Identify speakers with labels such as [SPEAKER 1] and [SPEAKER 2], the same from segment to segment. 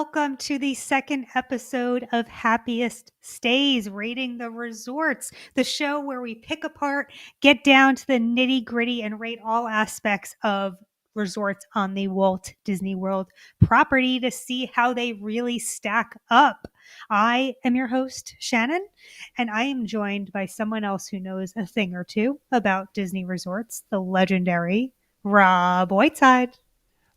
[SPEAKER 1] welcome to the second episode of Happiest Stays, rating the resorts, the show where we pick apart, get down to the nitty gritty, and rate all aspects of resorts on the Walt Disney World property to see how they really stack up. I am your host, Shannon, and I am joined by someone else who knows a thing or two about Disney resorts, the legendary Rob Whiteside.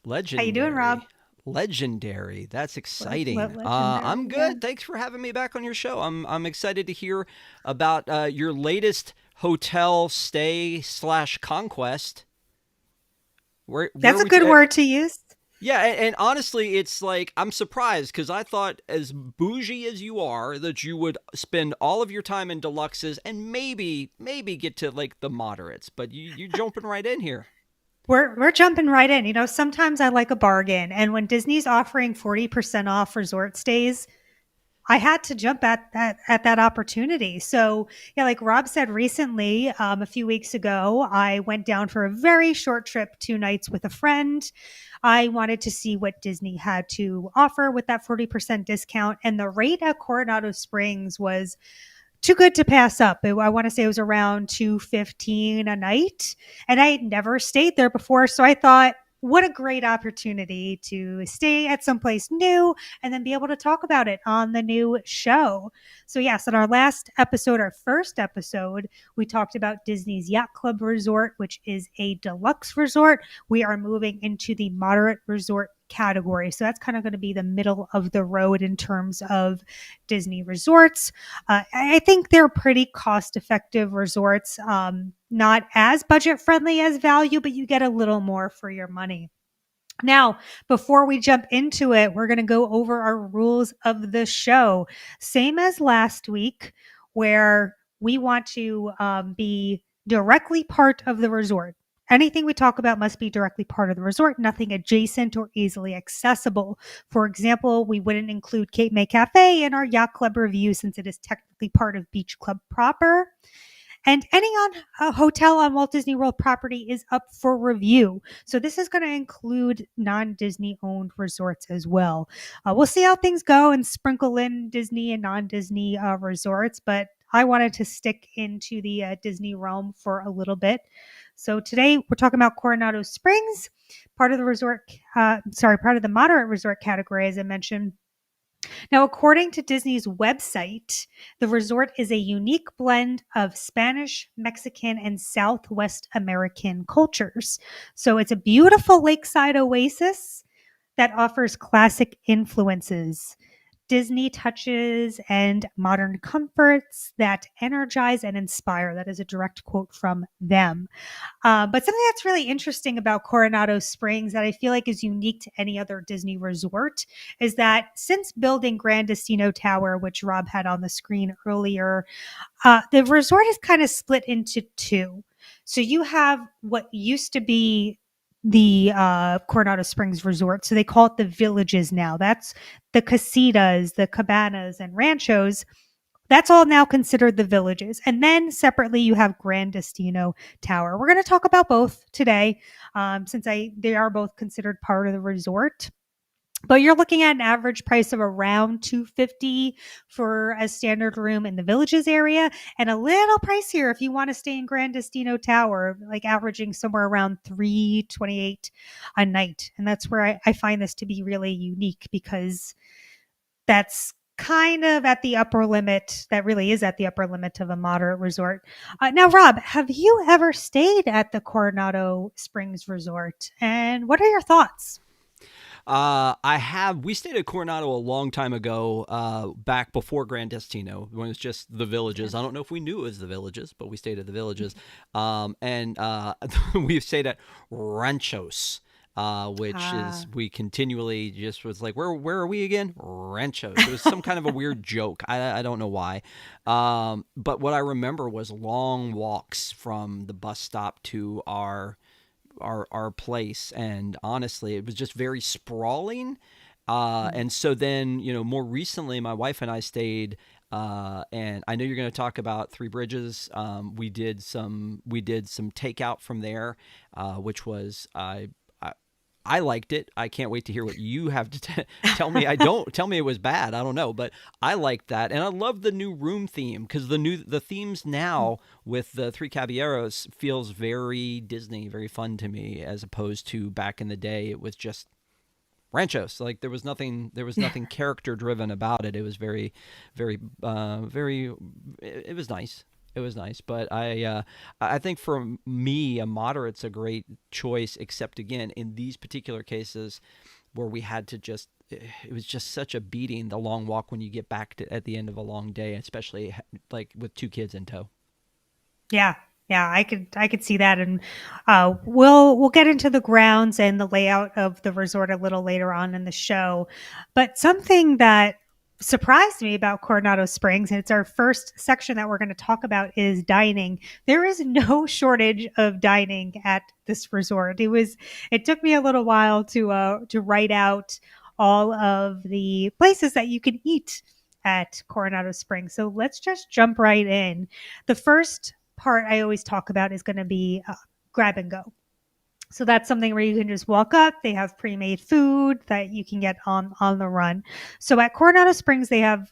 [SPEAKER 1] How you doing, Rob?
[SPEAKER 2] Legendary. Legendary. That's exciting. I'm
[SPEAKER 1] Legendary, yeah.
[SPEAKER 2] good. Thanks for having me back on your show. I'm excited to hear about your latest hotel stay slash conquest. Where
[SPEAKER 1] That's
[SPEAKER 2] are
[SPEAKER 1] a
[SPEAKER 2] we?
[SPEAKER 1] good word to use.
[SPEAKER 2] Yeah, and honestly, it's like I'm surprised because I thought, as bougie as you are, that you would spend all of your time in deluxes and maybe get to like the moderates. But you're jumping right in here.
[SPEAKER 1] We're jumping right in. Sometimes I like a bargain, and when Disney's offering 40% off resort stays, I had to jump at that opportunity. So yeah, like Rob said recently, a few weeks ago, I went down for a very short trip, 2 nights with a friend. I wanted to see what Disney had to offer with that 40% discount, and the rate at Coronado Springs was too good to pass up. I want to say it was around 215 a night, and I had never stayed there before, so I thought, what a great opportunity to stay at someplace new and then be able to talk about it on the new show. So yes, in our last episode, our first episode, we talked about Disney's Yacht Club Resort, which is a deluxe resort. We are moving into the moderate resort category. So that's kind of going to be the middle of the road in terms of Disney resorts. I think they're pretty cost effective resorts, not as budget friendly as value, but you get a little more for your money. Now, before we jump into it, we're going to go over our rules of the show. Same as last week, where we want to be directly part of the resort. Anything we talk about must be directly part of the resort, nothing adjacent or easily accessible. For example, we wouldn't include Cape May Cafe in our Yacht Club review since it is technically part of Beach Club proper. And any on a hotel on Walt Disney World property is up for review. So this is going to include non-Disney owned resorts as well. We'll see how things go and sprinkle in Disney and non-Disney resorts, but I wanted to stick into the Disney realm for a little bit. So today we're talking about Coronado Springs, part of the part of the moderate resort category, as I mentioned. Now, according to Disney's website, the resort is a unique blend of Spanish, Mexican, and Southwest American cultures. So it's a beautiful lakeside oasis that offers classic influences, Disney touches, and modern comforts that energize and inspire. That is a direct quote from them. But something that's really interesting about Coronado Springs that I feel like is unique to any other Disney resort is that since building Gran Destino Tower, which Rob had on the screen earlier, the resort is kind of split into two. So you have what used to be the Coronado Springs Resort. So they call it the Villages now. That's the casitas, the cabanas, and ranchos. That's all now considered the Villages. And then separately, you have Gran Destino Tower. We're going to talk about both today, since they are both considered part of the resort. But you're looking at an average price of around 250 for a standard room in the Villages area, and a little pricier if you want to stay in Gran Destino Tower, like averaging somewhere around 328 a night. And that's where I find this to be really unique because that's kind of at the upper limit. That really is at the upper limit of a moderate resort. Now, Rob, have you ever stayed at the Coronado Springs Resort? And what are your thoughts?
[SPEAKER 2] I have. We stayed at Coronado a long time ago, back before Gran Destino, when it was just the Villages. I don't know if we knew it was the Villages, but we stayed at the Villages. And we've stayed at Ranchos, which is
[SPEAKER 1] Ah,
[SPEAKER 2] we continually just was like, where are we again? Ranchos. It was some kind of a weird joke. I don't know why. But what I remember was long walks from the bus stop to our place, and honestly it was just very sprawling. And so then, more recently my wife and I stayed, and I know you're going to talk about Three Bridges. We did some takeout from there, which was, I liked it. I can't wait to hear what you have to tell me. I don't tell me it was bad. I don't know, but I liked that, and I love the new room theme because the themes now with the Three Caballeros feels very Disney, very fun to me, as opposed to back in the day it was just ranchos. Like there was nothing character driven about it. It was very, very, very. It was nice. It was nice, but I think for me, a moderate's a great choice. Except again, in these particular cases, where we had to just, it was just such a beating. The long walk when you get back to at the end of a long day, especially like with two kids in tow.
[SPEAKER 1] Yeah. Yeah, I could see that, and we'll get into the grounds and the layout of the resort a little later on in the show. But something that surprised me about Coronado Springs, and it's our first section that we're going to talk about, is dining. There is no shortage of dining at this resort. It took me a little while to write out all of the places that you can eat at Coronado Springs. So let's just jump right in. The first part I always talk about is going to be grab and go. So that's something where you can just walk up. They have pre-made food that you can get on the run. So at Coronado Springs, they have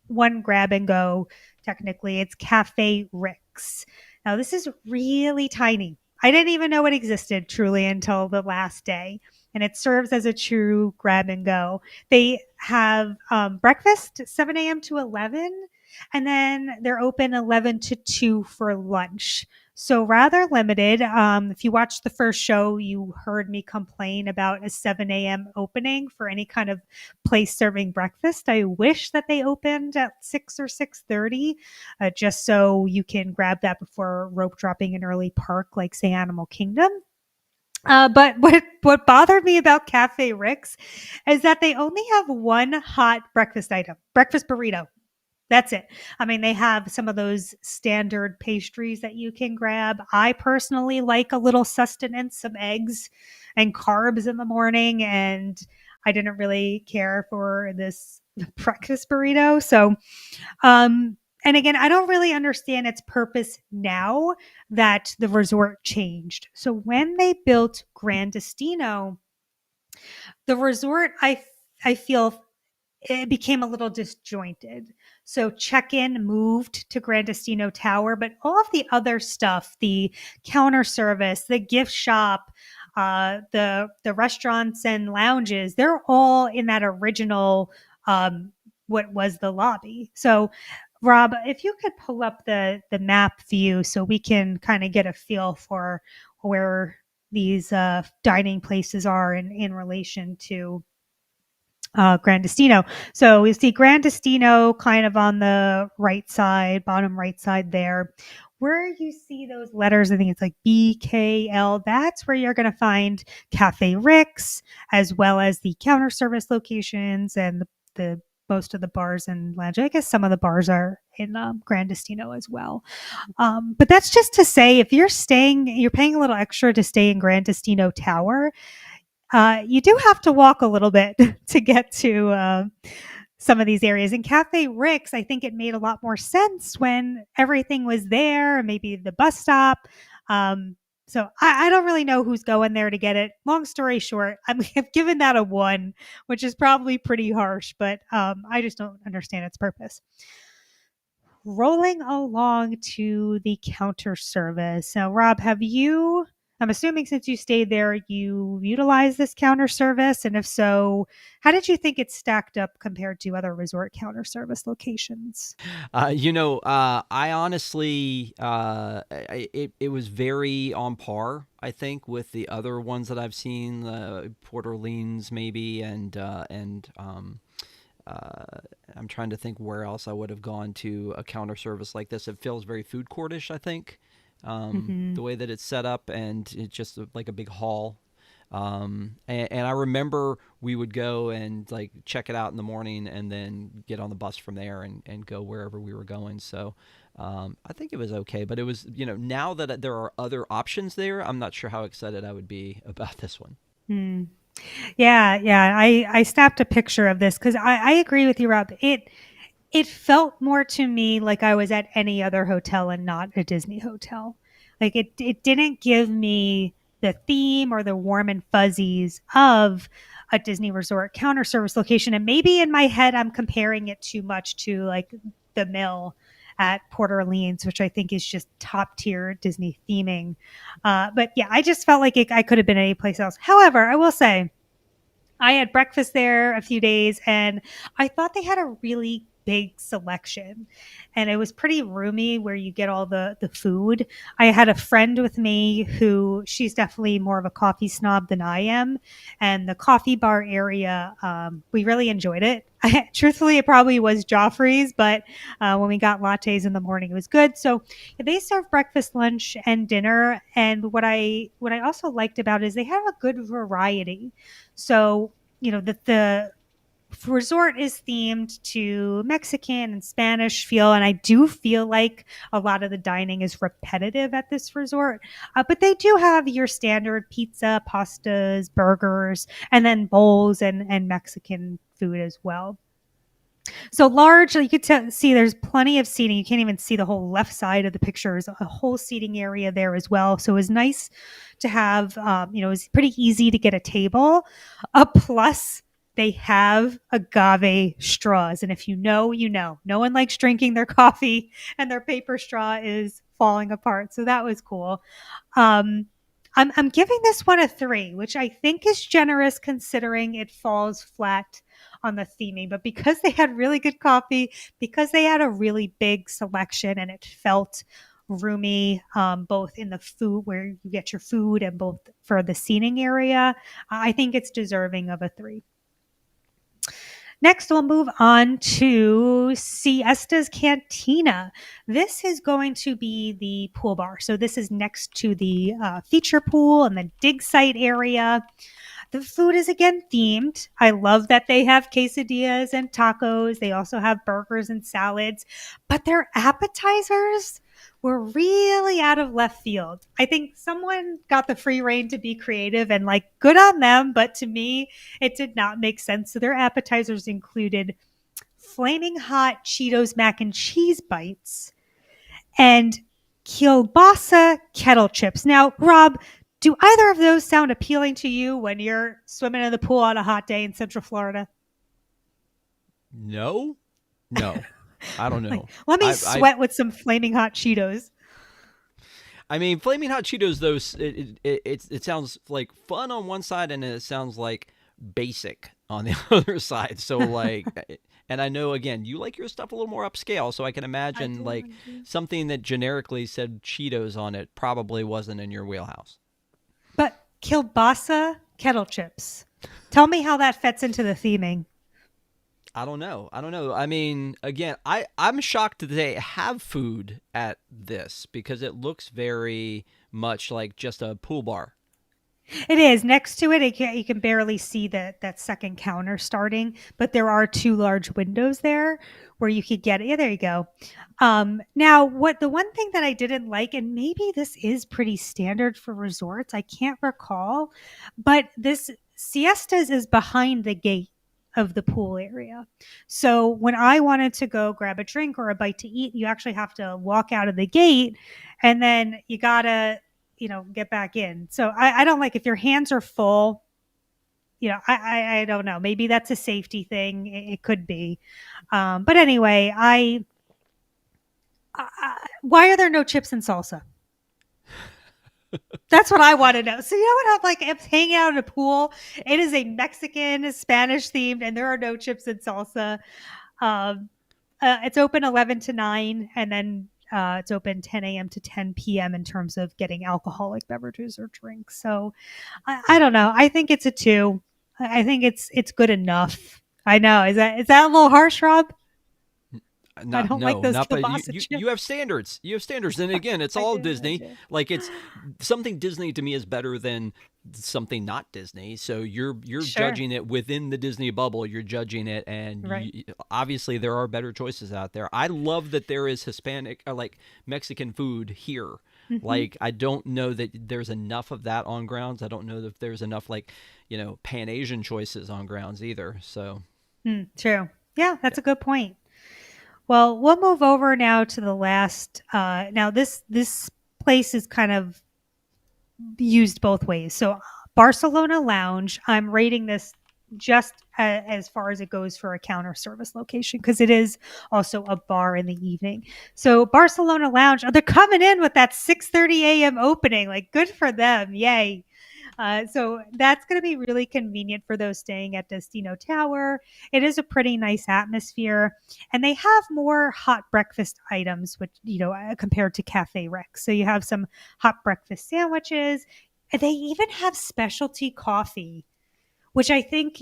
[SPEAKER 1] one grab and go. Technically, it's Cafe Rick's. Now this is really tiny. I didn't even know it existed truly until the last day, and it serves as a true grab and go. They have breakfast 7 a.m. to 11, and then they're open 11 to 2 for lunch. So rather limited. If you watched the first show, you heard me complain about a 7 a.m. opening for any kind of place serving breakfast. I wish that they opened at 6 or 6:30, just so you can grab that before rope dropping an early park like, say, Animal Kingdom. But what bothered me about Cafe Rick's is that they only have one hot breakfast item, breakfast burrito. That's it. I mean, they have some of those standard pastries that you can grab. I personally like a little sustenance, some eggs and carbs in the morning, and I didn't really care for this breakfast burrito. So, and again, I don't really understand its purpose now that the resort changed. So when they built Gran Destino, the resort I feel it became a little disjointed. So check-in moved to Gran Destino Tower, but all of the other stuff, the counter service, the gift shop, the restaurants and lounges, they're all in that original what was the lobby. So Rob, if you could pull up the map view so we can kind of get a feel for where these dining places are in relation to Gran Destino. So we see Gran Destino kind of on the right side, bottom right side there. Where you see those letters, I think it's like BKL, that's where you're going to find Cafe Rick's, as well as the counter service locations and the most of the bars and lounge. I guess some of the bars are in Gran Destino as well. But that's just to say, if you're paying a little extra to stay in Gran Destino Tower, you do have to walk a little bit to get to some of these areas. And Cafe Rick's, I think it made a lot more sense when everything was there, maybe the bus stop. So I don't really know who's going there to get it. Long story short, I've given that a 1, which is probably pretty harsh, but I just don't understand its purpose. Rolling along to the counter service. Now, Rob, I'm assuming since you stayed there, you utilized this counter service. And if so, how did you think it stacked up compared to other resort counter service locations?
[SPEAKER 2] I honestly, it was very on par. I think with the other ones that I've seen, Port Orleans maybe, and I'm trying to think where else I would have gone to a counter service like this. It feels very food courtish, I think,
[SPEAKER 1] Mm-hmm.
[SPEAKER 2] the way that it's set up, and it's just like a big hall. And I remember we would go and like check it out in the morning, and then get on the bus from there and go wherever we were going. So I think it was okay, but it was now that there are other options there, I'm not sure how excited I would be about this one.
[SPEAKER 1] Hmm. Yeah, yeah. I snapped a picture of this because I agree with you, Rob. It felt more to me like I was at any other hotel and not a Disney hotel. Like it didn't give me the theme or the warm and fuzzies of a Disney resort counter service location. And maybe in my head, I'm comparing it too much to like the Mill at Port Orleans, which I think is just top tier Disney theming. But yeah, I just felt like I could have been any place else. However, I will say, I had breakfast there a few days and I thought they had a really big selection and it was pretty roomy where you get all the food. I had a friend with me who she's definitely more of a coffee snob than I am, and the coffee bar area, we really enjoyed it. Truthfully, it probably was Joffrey's, but when we got lattes in the morning, it was good. So they serve breakfast, lunch, and dinner. And what I also liked about it is they have a good variety. So, the resort is themed to Mexican and Spanish feel. And I do feel like a lot of the dining is repetitive at this resort. But they do have your standard pizza, pastas, burgers, and then bowls and Mexican food as well. So large, you could see there's plenty of seating. You can't even see the whole left side of the picture. There's a whole seating area there as well. So it was nice to have, it was pretty easy to get a table. Plus, they have agave straws. And if you know, you know. No one likes drinking their coffee and their paper straw is falling apart. So that was cool. Um, I'm giving this one a 3, which I think is generous considering it falls flat on the theming. But because they had really good coffee, because they had a really big selection and it felt roomy, both in the food where you get your food and both for the seating area, I think it's deserving of a 3. Next, we'll move on to Siesta's Cantina. This is going to be the pool bar. So this is next to the feature pool and the dig site area. The food is again themed. I love that they have quesadillas and tacos. They also have burgers and salads, but their appetizers were really out of left field. I think someone got the free reign to be creative and like good on them, but to me, it did not make sense. So their appetizers included flaming hot Cheetos mac and cheese bites and kielbasa kettle chips. Now, Rob, do either of those sound appealing to you when you're swimming in the pool on a hot day in Central Florida?
[SPEAKER 2] No, no, I don't
[SPEAKER 1] Like,
[SPEAKER 2] know.
[SPEAKER 1] let me
[SPEAKER 2] I
[SPEAKER 1] sweat with some flaming hot Cheetos.
[SPEAKER 2] I mean, flaming hot Cheetos though it sounds like fun on one side and it sounds like basic on the other side. So like, and I know again you like your stuff a little more upscale, so I can
[SPEAKER 1] I
[SPEAKER 2] imagine
[SPEAKER 1] do.
[SPEAKER 2] like something that generically said Cheetos on it probably wasn't in your wheelhouse.
[SPEAKER 1] But kielbasa kettle chips. Tell me how that fits into the theming.
[SPEAKER 2] I don't know. I don't know. I mean, again, I'm shocked that they have food at this because it looks very much like just a pool bar.
[SPEAKER 1] It is next to it. You can barely see that second counter starting, but there are two large windows there where you could get it. Yeah, there you go. Now, what the one thing that I didn't like, and maybe this is pretty standard for resorts, I can't recall, but this siestas is behind the gate of the pool area. So when I wanted to go grab a drink or a bite to eat, you actually have to walk out of the gate, and then you gotta get back in. So I don't like if your hands are full, I don't know. Maybe that's a safety thing. It could be. But anyway, why are there no chips and salsa? That's what I want to know. So what? I'm hanging out in a pool. It is a Mexican, Spanish themed, and there are no chips and salsa. Um, it's open 11 to 9, and then it's open 10 a.m. to 10 p.m. in terms of getting alcoholic beverages or drinks. So I don't know. I think it's a 2. I think it's good enough. I know. Is that a little harsh, Rob? I
[SPEAKER 2] Not
[SPEAKER 1] don't like
[SPEAKER 2] no,
[SPEAKER 1] those
[SPEAKER 2] not but you,
[SPEAKER 1] kielbasa
[SPEAKER 2] you
[SPEAKER 1] chips.
[SPEAKER 2] you have standards. You have standards, and again, it's
[SPEAKER 1] I
[SPEAKER 2] all
[SPEAKER 1] do. I
[SPEAKER 2] Disney.
[SPEAKER 1] do.
[SPEAKER 2] Like it's something Disney to me is better than something not Disney. So you're
[SPEAKER 1] Sure.
[SPEAKER 2] judging it within the Disney bubble. You're judging it, and
[SPEAKER 1] Right.
[SPEAKER 2] obviously there are better choices out there. I love that there is Hispanic or like Mexican food here.
[SPEAKER 1] Hmm.
[SPEAKER 2] Like I don't know that there's enough of that on grounds. I don't know if there's enough like Pan Asian choices on grounds either. So
[SPEAKER 1] True. Yeah, that's a good point. Well, we'll move over now to the last. Now, this place is kind of used both ways. So Barcelona Lounge, I'm rating this just as far as it goes for a counter service location because it is also a bar in the evening. So Barcelona Lounge, they're coming in with that 6:30 a.m. opening. Like, good for them. Yay. So that's going to be really convenient for those staying at Destino Tower. It is a pretty nice atmosphere, and they have more hot breakfast items, which compared to Cafe Rex. So you have some hot breakfast sandwiches. They even have specialty coffee, which I think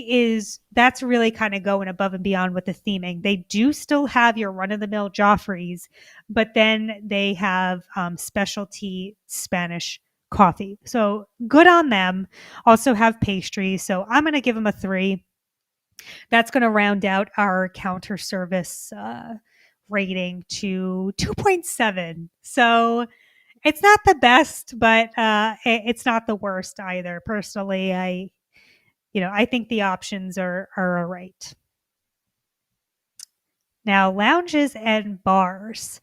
[SPEAKER 1] that's really kind of going above and beyond with the theming. They do still have your run of the mill Joffreys, but then they have specialty Spanish coffee. So good on them. Also have pastry. So I'm going to give them a 3. That's going to round out our counter service rating to 2.7. So it's not the best, but it's not the worst either. Personally, I think the options are all right. Now, lounges and bars.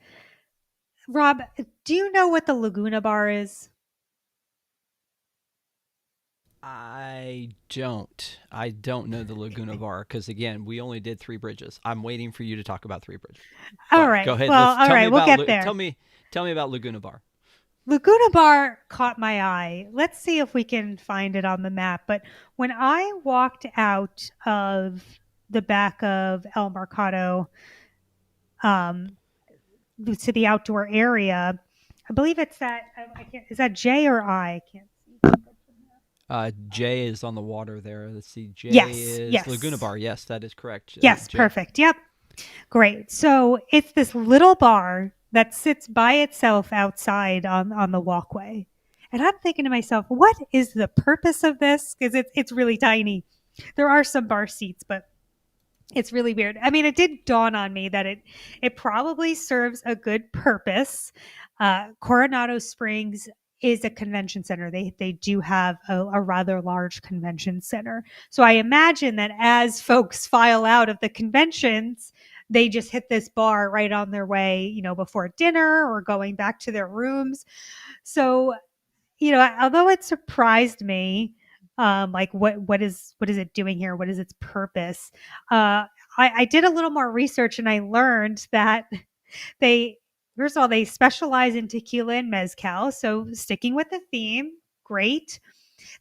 [SPEAKER 1] Rob, do you know what the Laguna Bar is?
[SPEAKER 2] I don't know the Laguna Bar because again, we only did Three Bridges. I'm waiting for you to talk about Three Bridges.
[SPEAKER 1] All
[SPEAKER 2] But go
[SPEAKER 1] right.
[SPEAKER 2] ahead.
[SPEAKER 1] Well,
[SPEAKER 2] Let's
[SPEAKER 1] all
[SPEAKER 2] tell me
[SPEAKER 1] right. We'll
[SPEAKER 2] about
[SPEAKER 1] get there.
[SPEAKER 2] tell me about Laguna Bar.
[SPEAKER 1] Laguna Bar caught my eye. Let's see if we can find it on the map. But when I walked out of the back of El Mercado um, to the outdoor area, I believe it's that. I can't, is that J or I can't see.
[SPEAKER 2] J is on the water there. Let's see. J
[SPEAKER 1] Yes,
[SPEAKER 2] is Laguna
[SPEAKER 1] yes,
[SPEAKER 2] Bar. Yes, that is correct.
[SPEAKER 1] yes.
[SPEAKER 2] J.
[SPEAKER 1] Perfect. Yep. Great. So it's this little bar that sits by itself outside on the walkway. And I'm thinking to myself, what is the purpose of this? Because it's really tiny. There are some bar seats, but it's really weird. I mean, it did dawn on me that it probably serves a good purpose. Coronado Springs is a convention center. They do have a rather large convention center. So I imagine that as folks file out of the conventions, they just hit this bar right on their way, before dinner or going back to their rooms. So, although it surprised me, like what is it doing here? What is its purpose? I did a little more research and I learned that they first of all they specialize in tequila and mezcal, so sticking with the theme, great.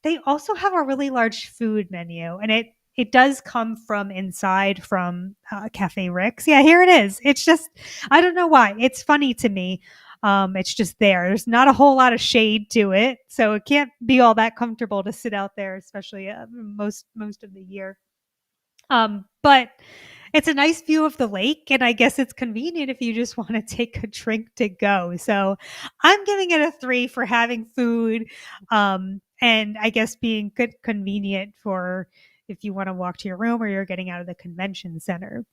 [SPEAKER 1] They also have a really large food menu, and it does come from inside from Cafe Rick's. Yeah, here it is. It's just I don't know why. It's funny to me. It's just there. There's not a whole lot of shade to it, so it can't be all that comfortable to sit out there, especially most of the year. But it's a nice view of the lake, and I guess it's convenient if you just want to take a drink to go. So I'm giving it a 3 for having food, and I guess being good, convenient for if you want to walk to your room or you're getting out of the convention center.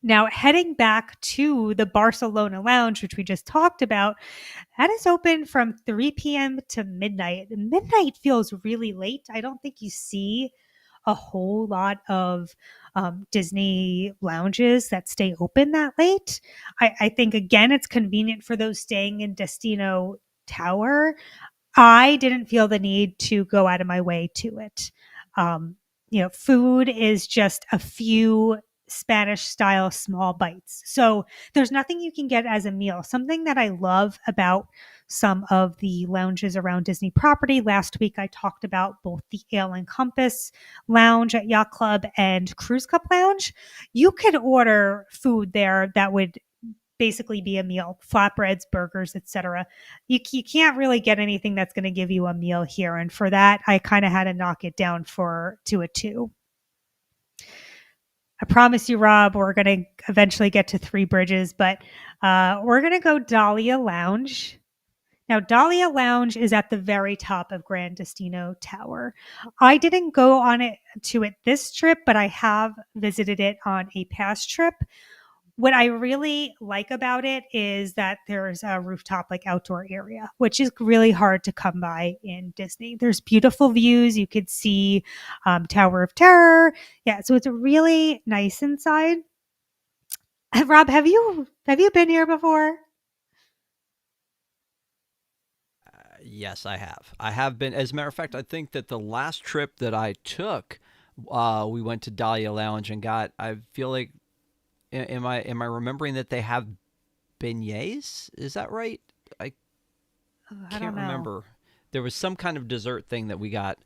[SPEAKER 1] Now, heading back to the Barcelona Lounge, which we just talked about, that is open from 3 p.m. to midnight. Midnight feels really late. I don't think you see a whole lot of Disney lounges that stay open that late. I think, again, it's convenient for those staying in Destino Tower. I didn't feel the need to go out of my way to it. Um, food is just a few Spanish style small bites. So there's nothing you can get as a meal. Something that I love about some of the lounges around Disney property. Last week, I talked about both the Ale and Compass Lounge at Yacht Club and Cruise Cup Lounge. You could order food there that would basically be a meal, flatbreads, burgers, etc. You can't really get anything that's going to give you a meal here, and for that I kind of had to knock it down to a 2. I promise you, Rob, we're going to eventually get to Three Bridges, but we're going to go Dahlia Lounge. Now, Dahlia Lounge is at the very top of Gran Destino Tower. I didn't go on it to it this trip, but I have visited it on a past trip. What I really like about it is that there's a rooftop like outdoor area, which is really hard to come by in Disney. There's beautiful views. You could see Tower of Terror. Yeah, so it's really nice inside. Rob, have you been here before?
[SPEAKER 2] Yes, I have. I have been. As a matter of fact, I think that the last trip that I took, we went to Dahlia Lounge and got. I feel like, am I remembering that they have beignets? Is that right? I
[SPEAKER 1] Oh, I don't
[SPEAKER 2] can't
[SPEAKER 1] know.
[SPEAKER 2] remember. There was some kind of dessert thing that we got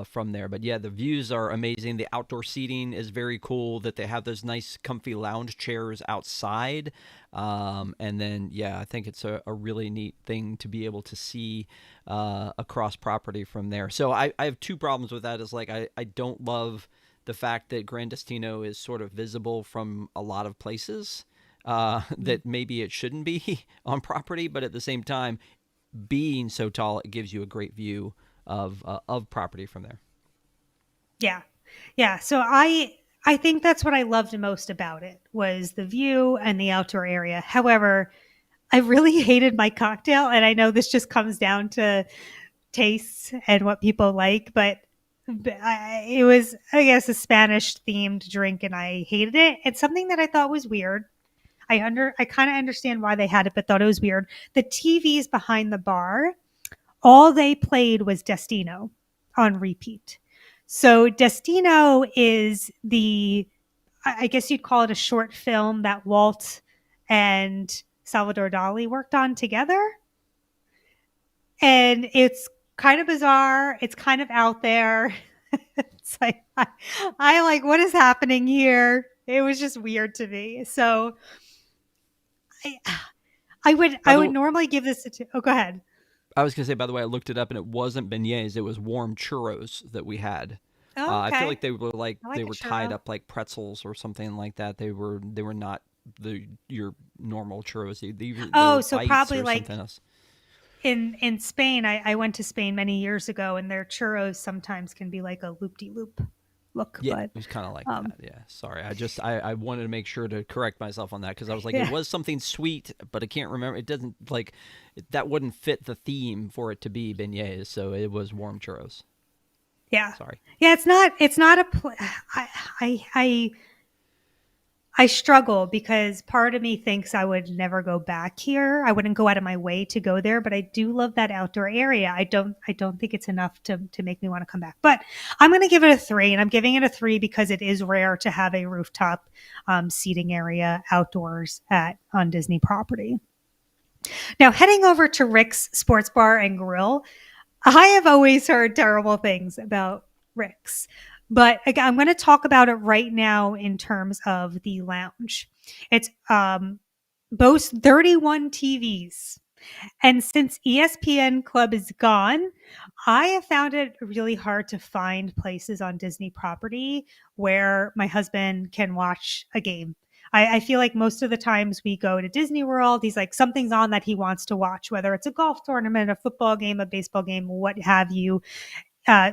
[SPEAKER 2] from there. But yeah, the views are amazing. The outdoor seating is very cool. That they have those nice, comfy lounge chairs outside. And then, yeah, I think it's a really neat thing to be able to see across property from there. So I have two problems with that. Is like I don't love the fact that Gran Destino is sort of visible from a lot of places.
[SPEAKER 1] Mm.
[SPEAKER 2] That maybe it shouldn't be on property, but at the same time, being so tall, it gives you a great view of property from there.
[SPEAKER 1] Yeah. Yeah. So I think that's what I loved most about it was the view and the outdoor area. However, I really hated my cocktail, and I know this just comes down to tastes and what people like, but it was, I guess, a Spanish themed drink, and I hated it. It's something that I thought was weird. I kind of understand why they had it, but thought it was weird. The TVs behind the bar, all they played was Destino on repeat. So Destino is I guess you'd call it a short film that Walt and Salvador Dali worked on together. And it's kind of bizarre. It's kind of out there. It's like, I like, what is happening here? It was just weird to me. So I,
[SPEAKER 2] By
[SPEAKER 1] I
[SPEAKER 2] the
[SPEAKER 1] would
[SPEAKER 2] way,
[SPEAKER 1] normally give this a two. Oh, go ahead.
[SPEAKER 2] I was gonna say, by the way, I looked it up and it wasn't beignets; it was warm churros that we had.
[SPEAKER 1] Oh,
[SPEAKER 2] I feel
[SPEAKER 1] okay.
[SPEAKER 2] like they were
[SPEAKER 1] I
[SPEAKER 2] they
[SPEAKER 1] like a
[SPEAKER 2] were tied
[SPEAKER 1] churro.
[SPEAKER 2] up like pretzels or something like that. They were not your normal churros. They were
[SPEAKER 1] Oh, so
[SPEAKER 2] bites
[SPEAKER 1] probably
[SPEAKER 2] or
[SPEAKER 1] like
[SPEAKER 2] something else.
[SPEAKER 1] in Spain, I went to Spain many years ago, and their churros sometimes can be like a loop de loop look.
[SPEAKER 2] Yeah, it
[SPEAKER 1] But
[SPEAKER 2] was kind of like
[SPEAKER 1] um,
[SPEAKER 2] that. Yeah, sorry. I wanted to make sure to correct myself on that because I was like, it
[SPEAKER 1] yeah,
[SPEAKER 2] was something sweet, but I can't remember. It doesn't like that wouldn't fit the theme for it to be beignets, so it was warm churros.
[SPEAKER 1] yeah,
[SPEAKER 2] Sorry.
[SPEAKER 1] yeah. It's not a. I I struggle because part of me thinks I would never go back here. I wouldn't go out of my way to go there, but I do love that outdoor area. I don't think it's enough to make me want to come back. But I'm going to give it a 3, and I'm giving it a 3 because it is rare to have a rooftop seating area outdoors at on Disney property. Now, heading over to Rick's Sports Bar and Grill, I have always heard terrible things about Rick's, but again, I'm going to talk about it right now in terms of the lounge. It's boasts 31 TVs. And since ESPN Club is gone, I have found it really hard to find places on Disney property where my husband can watch a game. I feel like most of the times we go to Disney World, he's like, something's on that he wants to watch, whether it's a golf tournament, a football game, a baseball game, what have you. uh,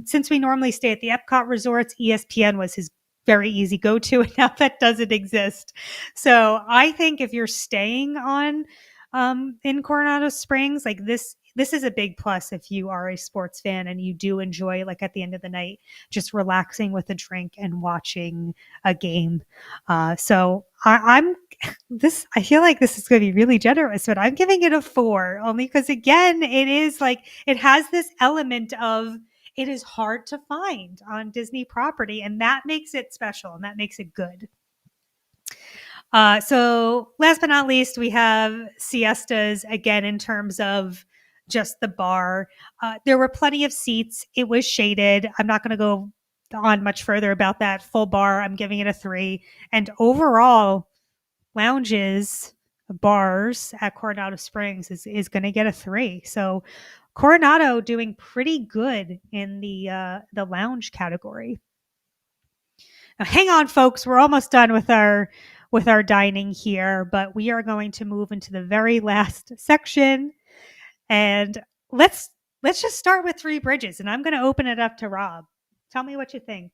[SPEAKER 1] since we normally stay at the Epcot resorts, ESPN was his very easy go to, and now that doesn't exist. So I think if you're staying on in Coronado Springs, like this is a big plus if you are a sports fan and you do enjoy, like at the end of the night, just relaxing with a drink and watching a game. I'm this. I feel like this is going to be really generous, but I'm giving it a 4 only because again, it is like it has this element of it is hard to find on Disney property, and that makes it special and that makes it good. So last but not least, we have siestas again in terms of just the bar. There were plenty of seats. It was shaded. I'm not going to go on much further about that. Full bar, I'm giving it a 3. And overall, lounges, bars at Coronado Springs is going to get a 3. So Coronado doing pretty good in the lounge category. Now, hang on, folks. We're almost done with our dining here, but we are going to move into the very last section, and let's let's just start with Three Bridges, and I'm going to open it up to Rob. Tell me what you think.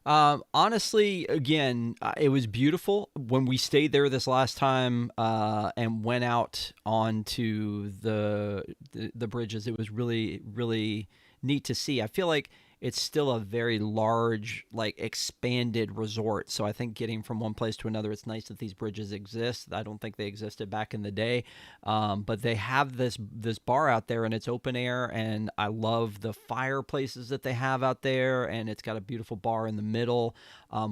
[SPEAKER 2] Honestly, again, it was beautiful when we stayed there this last time and went out onto the bridges. It was really neat to see. I feel like it's still a very large, like expanded resort. So I think getting from one place to another, it's nice that these bridges exist. I don't think they existed back in the day, but they have this bar out there, and it's open air, and I love the fireplaces that they have out there, and it's got a beautiful bar in the middle.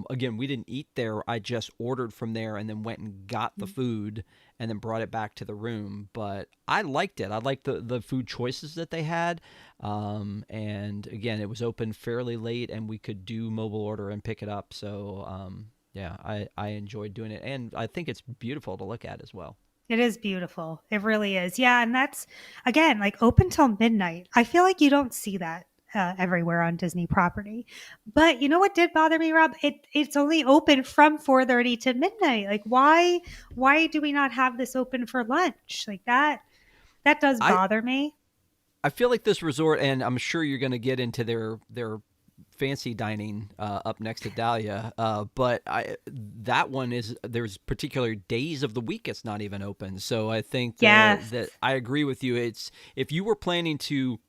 [SPEAKER 2] Again, we didn't eat there. I just ordered from there and then went and got the food and then brought it back to the room. But I liked it. I liked the food choices that they had. And again, it was open fairly late, and we could do mobile order and pick it up. So yeah, I enjoyed doing it, and I think it's beautiful to look at as well.
[SPEAKER 1] It is beautiful. It really is. Yeah, and that's again like open till midnight. I feel like you don't see that everywhere on Disney property. But you know what did bother me, Rob? It's only open from 4:30 to midnight. Like why do we not have this open for lunch? Like that does
[SPEAKER 2] I
[SPEAKER 1] bother me.
[SPEAKER 2] I feel like this resort, and I'm sure you're going to get into their fancy dining up next to Dahlia. But that one is there's particular days of the week it's not even open. So I think
[SPEAKER 1] Yes.
[SPEAKER 2] that I agree with you. It's if you were planning to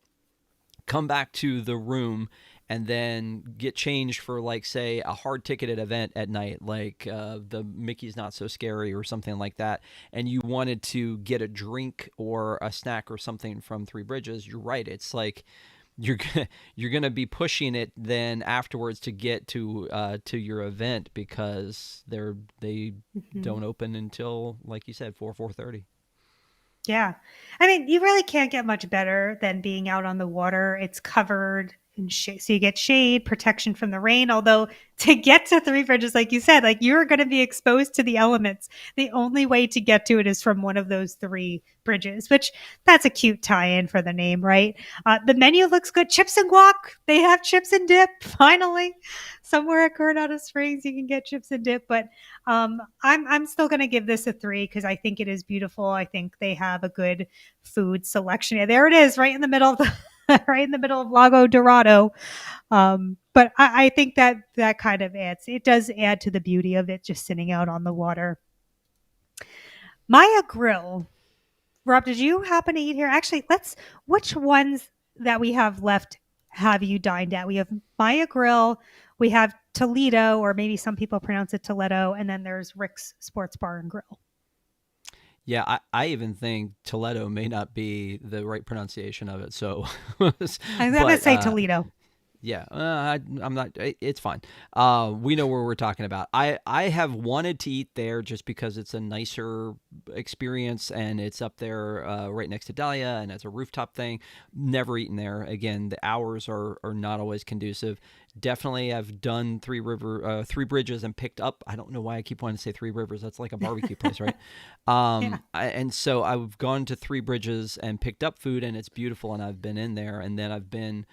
[SPEAKER 2] come back to the room and then get changed for like say a hard ticketed event at night like the Mickey's Not So Scary or something like that, and you wanted to get a drink or a snack or something from Three Bridges, you're right, it's like you're gonna be pushing it then afterwards to get to your event because they
[SPEAKER 1] Mhm.
[SPEAKER 2] don't open until like you said 4:30.
[SPEAKER 1] Yeah. I mean, you really can't get much better than being out on the water. It's covered in shade. So you get shade, protection from the rain. Although to get to Three Bridges, like you said, like you're going to be exposed to the elements. The only way to get to it is from one of those three bridges, which that's a cute tie in for the name, right? The menu looks good. Chips and guac. They have chips and dip. Finally, somewhere at Coronado Springs, you can get chips and dip. But I'm still going to give this a three because I think it is beautiful. I think they have a good food selection. Yeah, there it is, right in the middle of the right in the middle of Lago Dorado. But I think that that kind of adds. It does add to the beauty of it just sitting out on the water. Maya Grill. Rob, did you happen to eat here? Actually, let's. Which ones that we have left have you dined at? We have Maya Grill. We have Toledo, or maybe some people pronounce it Toledo, and then there's Rick's Sports Bar and Grill.
[SPEAKER 2] Yeah, I even think Toledo may not be the right pronunciation of it. So,
[SPEAKER 1] I'm gonna
[SPEAKER 2] but
[SPEAKER 1] say Toledo.
[SPEAKER 2] yeah, I'm not. It's fine. We know where we're talking about. I have wanted to eat there just because it's a nicer experience and it's up there right next to Dahlia and it's a rooftop thing. Never eaten there. Again, the hours are not always conducive. Definitely, I've done Three Bridges, and picked up. I don't know why I keep wanting to say Three Rivers. That's like a barbecue place, right?
[SPEAKER 1] Yeah.
[SPEAKER 2] And so I've gone to Three Bridges and picked up food, and it's beautiful. And I've been in there, and then I've been.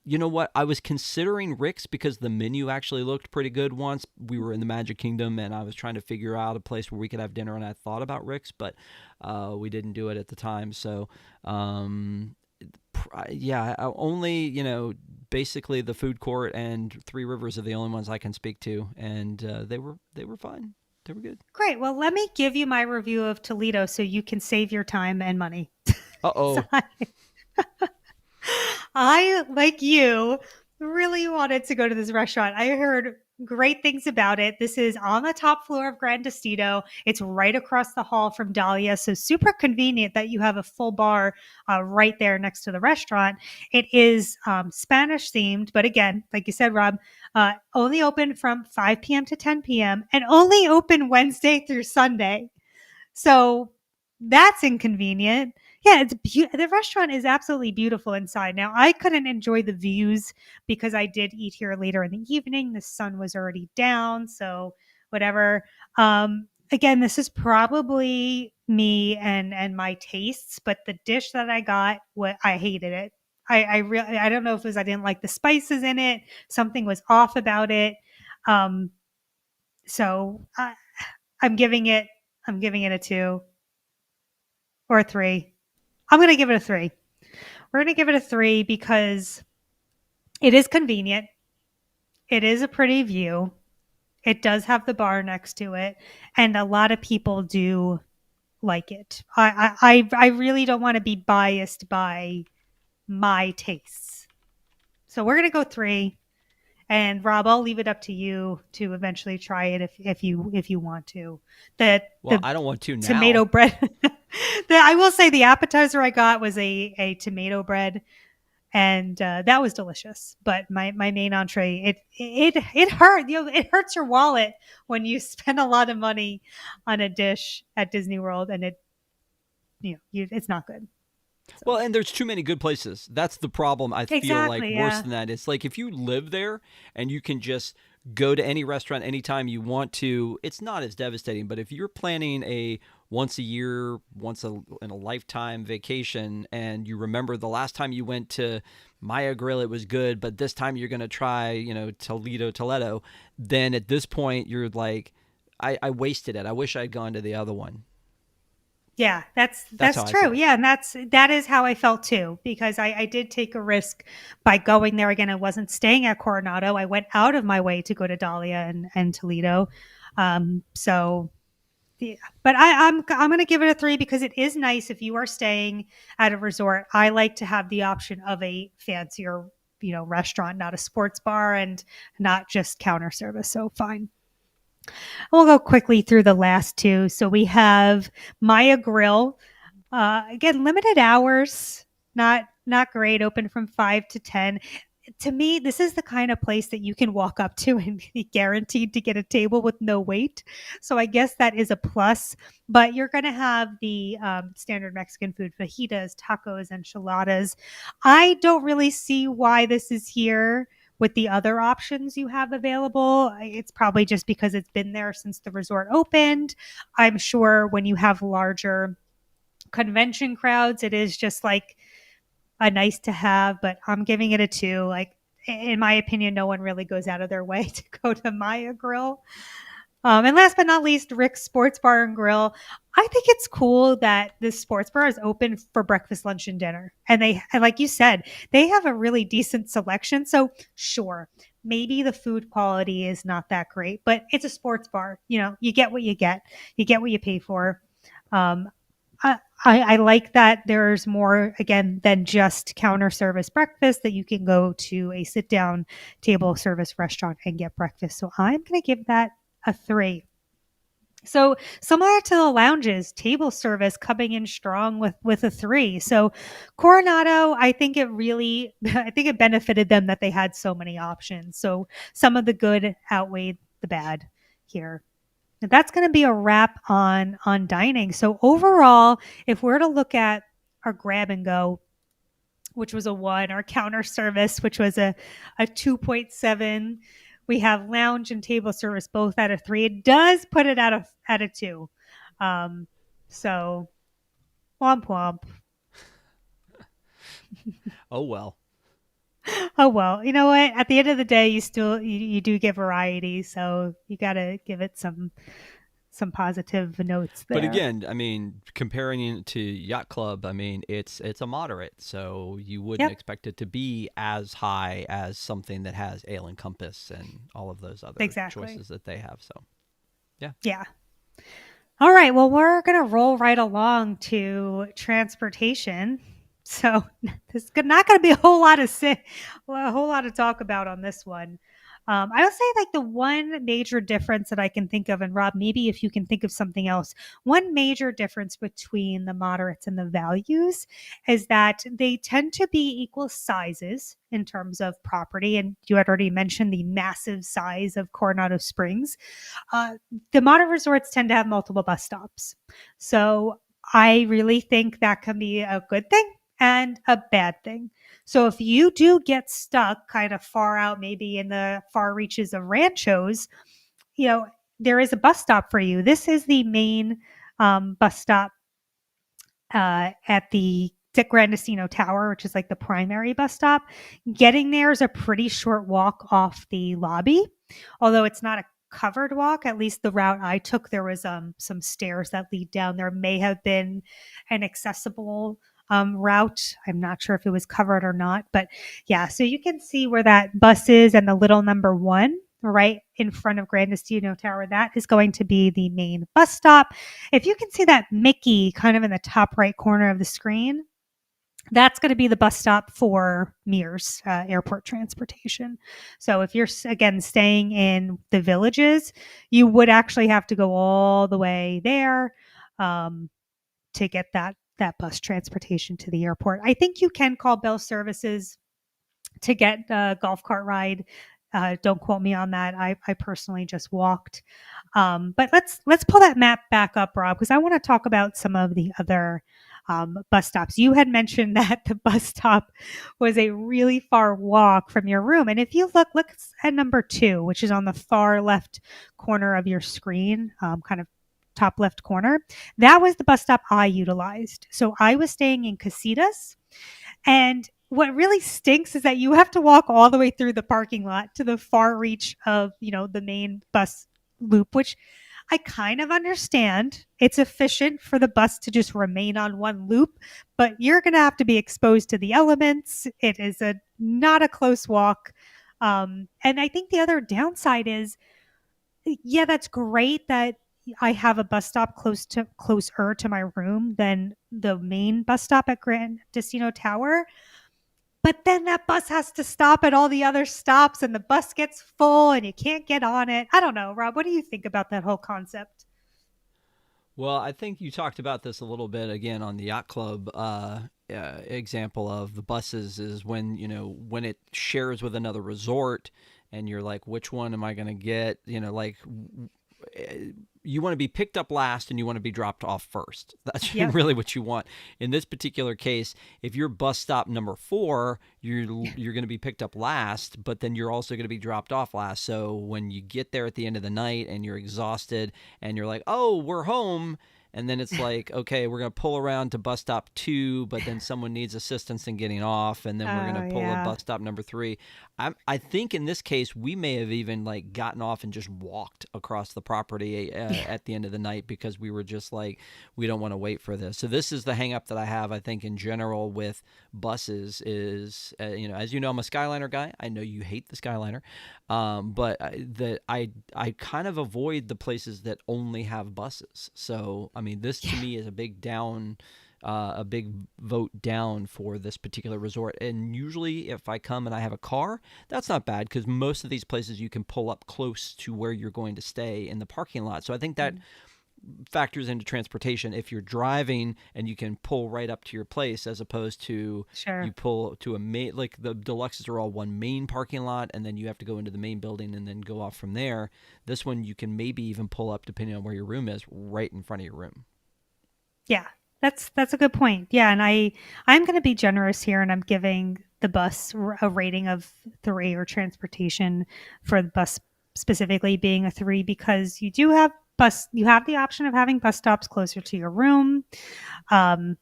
[SPEAKER 2] You know what? I was considering Rick's because the menu actually looked pretty good. Once we were in the Magic Kingdom, and I was trying to figure out a place where we could have dinner, and I thought about Rick's, but we didn't do it at the time. So. Yeah, only basically the food court and Three Rivers are the only ones I can speak to, and they were fine. They were good.
[SPEAKER 1] Great. Well, let me give you my review of Toledo so you can save your time and money.
[SPEAKER 2] Uh
[SPEAKER 1] So
[SPEAKER 2] oh.
[SPEAKER 1] I, like you, really wanted to go to this restaurant. I heard great things about it. This is on the top floor of Gran Destino. It's right across the hall from Dahlia. So super convenient that you have a full bar right there next to the restaurant. It is Spanish themed, but again, like you said, Rob, only open from 5 p.m. to 10 p.m. and only open Wednesday through Sunday. So that's inconvenient. Yeah, the restaurant is absolutely beautiful inside. Now, I couldn't enjoy the views because I did eat here later in the evening. The sun was already down, so whatever. Again, this is probably me and my tastes, but the dish that I got, what I hated it. I really I don't know if it was I didn't like the spices in it. Something was off about it. Um, so I'm giving it I'm giving it a two or a three. I'm going to give it a three. We're going to give it a three because it is convenient. It is a pretty view. It does have the bar next to it, and a lot of people do like it. I really don't want to be biased by my tastes. So we're gonna go 3. And Rob, I'll leave it up to you to eventually try it if you want to. The
[SPEAKER 2] Well,
[SPEAKER 1] the
[SPEAKER 2] I don't want to
[SPEAKER 1] tomato
[SPEAKER 2] now.
[SPEAKER 1] bread. I will say the appetizer I got was a tomato bread, and that was delicious. But my main entree, it hurt. It hurts your wallet when you spend a lot of money on a dish at Disney World, and it's not good.
[SPEAKER 2] Well,
[SPEAKER 1] So
[SPEAKER 2] and there's too many good places. That's the problem. I feel like
[SPEAKER 1] exactly,
[SPEAKER 2] worse
[SPEAKER 1] yeah,
[SPEAKER 2] than that. It's like if you live there and you can just go to any restaurant anytime you want to, it's not as devastating. But if you're planning a once a year, in a lifetime vacation, and you remember the last time you went to Maya Grill, it was good, but this time you're going to try, Toledo, then at this point you're like, I wasted it. I wish I'd gone to the other one.
[SPEAKER 1] yeah,
[SPEAKER 2] That's
[SPEAKER 1] that's
[SPEAKER 2] how I
[SPEAKER 1] true.
[SPEAKER 2] feel.
[SPEAKER 1] Yeah, and that is how I felt too, because I did take a risk by going there again. I wasn't staying at Coronado. I went out of my way to go to Dahlia and Toledo. So yeah, but I'm going to give it a 3 because it is nice if you are staying at a resort. I like to have the option of a fancier, restaurant, not a sports bar and not just counter service. So fine. We'll go quickly through the last 2. So we have Maya Grill. Again, limited hours, not great. Open from 5 to 10. To me, this is the kind of place that you can walk up to and be guaranteed to get a table with no wait. So I guess that is a plus. But you're going to have the standard Mexican food: fajitas, tacos, enchiladas. I don't really see why this is here with the other options you have available. It's probably just because it's been there since the resort opened. I'm sure when you have larger convention crowds, it is just like a nice to have, but I'm giving it a 2. Like, in my opinion, no one really goes out of their way to go to Maya Grill. And last but not least, Rick's Sports Bar and Grill. I think it's cool that this sports bar is open for breakfast, lunch, and dinner. And like you said, they have a really decent selection. So sure, maybe the food quality is not that great, but it's a sports bar. You get what you get. You get what you pay for. Um, I like that there's more, again, than just counter service breakfast, that you can go to a sit down table service restaurant and get breakfast. So I'm going to give that a 3. So similar to the lounges, table service coming in strong with a 3. So Coronado, I think it really, I think it benefited them that they had so many options. So some of the good outweighed the bad here. That's going to be a wrap on dining. So overall, if we're to look at our grab and go, which was a 1, our counter service, which was a 2.7, we have lounge and table service both at a 3. It does put it at a 2. Um, so womp womp.
[SPEAKER 2] Oh well.
[SPEAKER 1] Oh well, you know what? At the end of the day, you do get variety, so you got to give it some positive notes
[SPEAKER 2] But
[SPEAKER 1] there.
[SPEAKER 2] again, I mean, comparing it to Yacht Club, I mean, it's a moderate, so you wouldn't
[SPEAKER 1] Yep,
[SPEAKER 2] expect it to be as high as something that has Ale and Compass and all of those other
[SPEAKER 1] exactly.
[SPEAKER 2] choices that they have. So, yeah.
[SPEAKER 1] Yeah. All right. Well, we're going to roll right along to transportation. So there's not going to be a whole lot to talk about on this one. I would say like the one major difference that I can think of, and Rob, maybe if you can think of something else, one major difference between the moderates and the values is that they tend to be equal sizes in terms of property. And you had already mentioned the massive size of Coronado Springs. Uh, the modern resorts tend to have multiple bus stops. So I really think that can be a good thing and a bad thing. So if you do get stuck kind of far out, maybe in the far reaches of ranchos, you know, there is a bus stop for you. This is the main bus stop at the Gran Destino Tower, which is like the primary bus stop. Getting there is a pretty short walk off the lobby, although it's not a covered walk. At least the route I took, there was some stairs that lead down. There may have been an accessible route. I'm not sure if it was covered or not, but yeah. So you can see where that bus is, and the little number 1 right in front of Gran Destino Tower. That is going to be the main bus stop. If you can see that Mickey kind of in the top right corner of the screen, That's going to be the bus stop for Mears airport transportation. So if you're again staying in the villages, you would actually have to go all the way there um, to get that bus transportation to the airport. I think you can call Bell Services to get a golf cart ride. Don't quote me on that. I personally just walked. But let's pull that map back up, Rob, because I want to talk about some of the other bus stops. You had mentioned that the bus stop was a really far walk from your room, and if you look at number 2, which is on the far left corner of your screen, kind of top left corner, that was the bus stop I utilized. So I was staying in Casitas, and what really stinks is that you have to walk all the way through the parking lot to the far reach of, the main bus loop, which I kind of understand. It's efficient for the bus to just remain on one loop, but you're going to have to be exposed to the elements. It is a not a close walk. And I think the other downside is, yeah, that's great that I have a bus stop closer to my room than the main bus stop at Gran Destino Tower. But then that bus has to stop at all the other stops and the bus gets full and you can't get on it. I don't know, Rob. What do you think about that whole concept?
[SPEAKER 2] Well, I think you talked about this a little bit again on the yacht club example of the buses is when, when it shares with another resort and you're like, which one am I going to get? You want to be picked up last and you want to be dropped off first. That's
[SPEAKER 1] Yep.
[SPEAKER 2] really what you want. In this particular case, if you're bus stop number 4, you're going to be picked up last, but then you're also going to be dropped off last. So when you get there at the end of the night and you're exhausted and you're like, "Oh, we're home." And then it's like, okay, we're going to pull around to bus stop 2, but then someone needs assistance in getting off, and then we're going to
[SPEAKER 1] Oh,
[SPEAKER 2] pull a
[SPEAKER 1] yeah.
[SPEAKER 2] bus stop number 3. I think in this case we may have even like gotten off and just walked across the property
[SPEAKER 1] Yeah.
[SPEAKER 2] at the end of the night because we were just like we don't want to wait for this. So this is the hang up that I have. I think in general with buses is as you know, I'm a Skyliner guy. I know you hate the Skyliner, but I kind of avoid the places that only have buses. So I mean, this to
[SPEAKER 1] Yeah.
[SPEAKER 2] me is a big vote down for this particular resort. And usually, if I come and I have a car, that's not bad because most of these places you can pull up close to where you're going to stay in the parking lot. So I think that
[SPEAKER 1] Mm.
[SPEAKER 2] factors into transportation. If you're driving and you can pull right up to your place, as opposed to you
[SPEAKER 1] Sure.
[SPEAKER 2] pull to a main, like the deluxes are all one main parking lot, and then you have to go into the main building and then go off from there. This one you can maybe even pull up depending on where your room is, right in front of your room.
[SPEAKER 1] Yeah. That's a good point. Yeah, and I'm going to be generous here, and I'm giving the bus a rating of 3, or transportation for the bus specifically being a 3, because you have the option of having bus stops closer to your room. Um,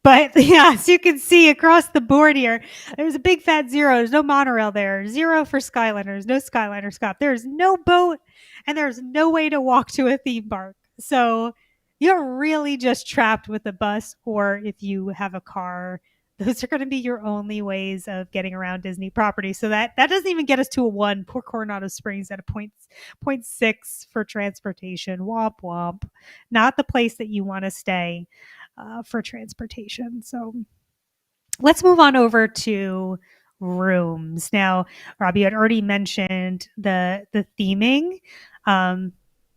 [SPEAKER 1] But yeah, as you can see across the board here, there's a big fat zero. There's no monorail there. Zero for Skyliners. No Skyliner stop. There's no boat, and there's no way to walk to a theme park. So you're really just trapped with a bus, or if you have a car, those are going to be your only ways of getting around Disney property. So that doesn't even get us to a 1. Poor Coronado Springs at a point 6 for transportation. Womp womp. Not the place that you want to stay for transportation. So let's move on over to rooms. Now, Robbie had already mentioned the theming.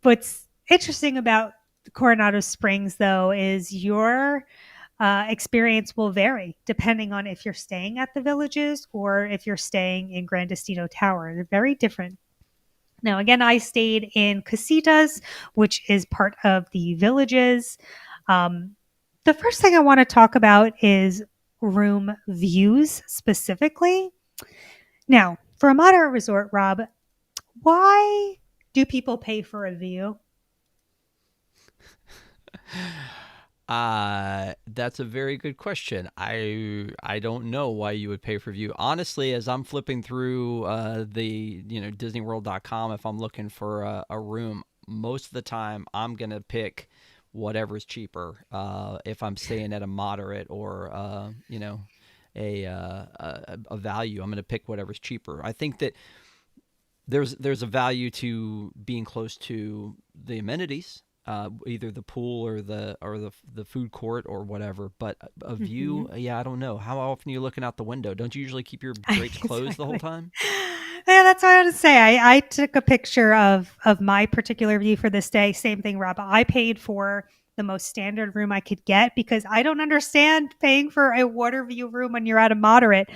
[SPEAKER 1] What's interesting about Coronado Springs, though, is your experience will vary depending on if you're staying at the villages or if you're staying in Gran Destino Tower. They're very different. Now, again, I stayed in Casitas, which is part of the villages. Um, the first thing I want to talk about is room views specifically. Now, for a moderate resort, Rob, why do people pay for a view?
[SPEAKER 2] That's a very good question. I don't know why you would pay for view. Honestly, as I'm flipping through the DisneyWorld.com, if I'm looking for a room, most of the time I'm gonna pick whatever's cheaper. If I'm staying at a moderate or a value, I'm gonna pick whatever's cheaper. I think that there's a value to being close to the amenities. either the pool or the food court or whatever. But a
[SPEAKER 1] Hmm.
[SPEAKER 2] view, yeah, I don't know. How often are you looking out the window? Don't you usually keep your drapes closed the whole
[SPEAKER 1] Exactly.
[SPEAKER 2] time?
[SPEAKER 1] Yeah, that's what I was to say. I took a picture of my particular view for this day. Same thing, Rob. I paid for the most standard room I could get because I don't understand paying for a water view room when you're at a moderate.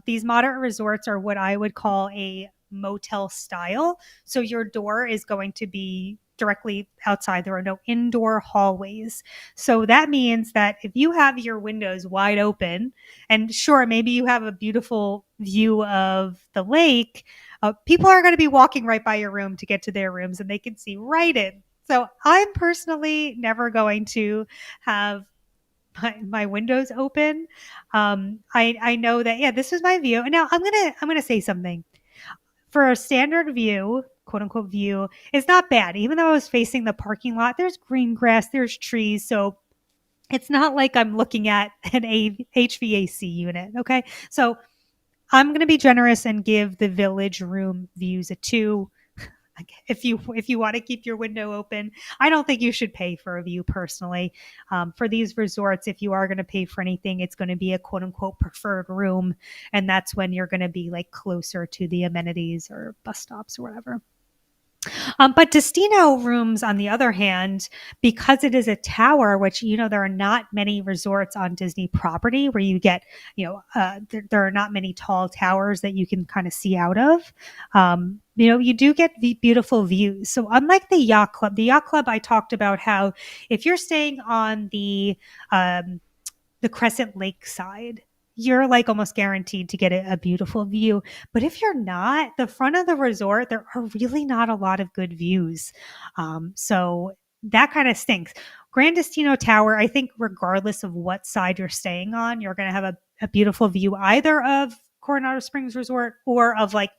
[SPEAKER 1] These moderate resorts are what I would call a motel style. So your door is going to be directly outside. There are no indoor hallways. So that means that if you have your windows wide open, and sure, maybe you have a beautiful view of the lake, people are going to be walking right by your room to get to their rooms and they can see right in. So I'm personally never going to have my windows open. I know that, yeah, this is my view. And now I'm gonna say something. For a standard view, quote unquote view, is not bad. Even though I was facing the parking lot, there's green grass, there's trees. So it's not like I'm looking at an HVAC unit. Okay. So I'm going to be generous and give the village room views a 2. If you want to keep your window open, I don't think you should pay for a view personally. For these resorts, if you are going to pay for anything, it's going to be a quote unquote preferred room, and that's when you're going to be like closer to the amenities or bus stops or whatever. But Destino rooms, on the other hand, because it is a tower, which, there are not many resorts on Disney property where you get, there are not many tall towers that you can kind of see out of. You do get the beautiful views. So unlike the yacht club, I talked about how if you're staying on the Crescent Lakeside, you're like almost guaranteed to get a beautiful view. But if you're not, the front of the resort, there are really not a lot of good views. So that kind of stinks. Gran Destino Tower, I think, regardless of what side you're staying on, you're going to have a beautiful view either of Coronado Springs Resort or of like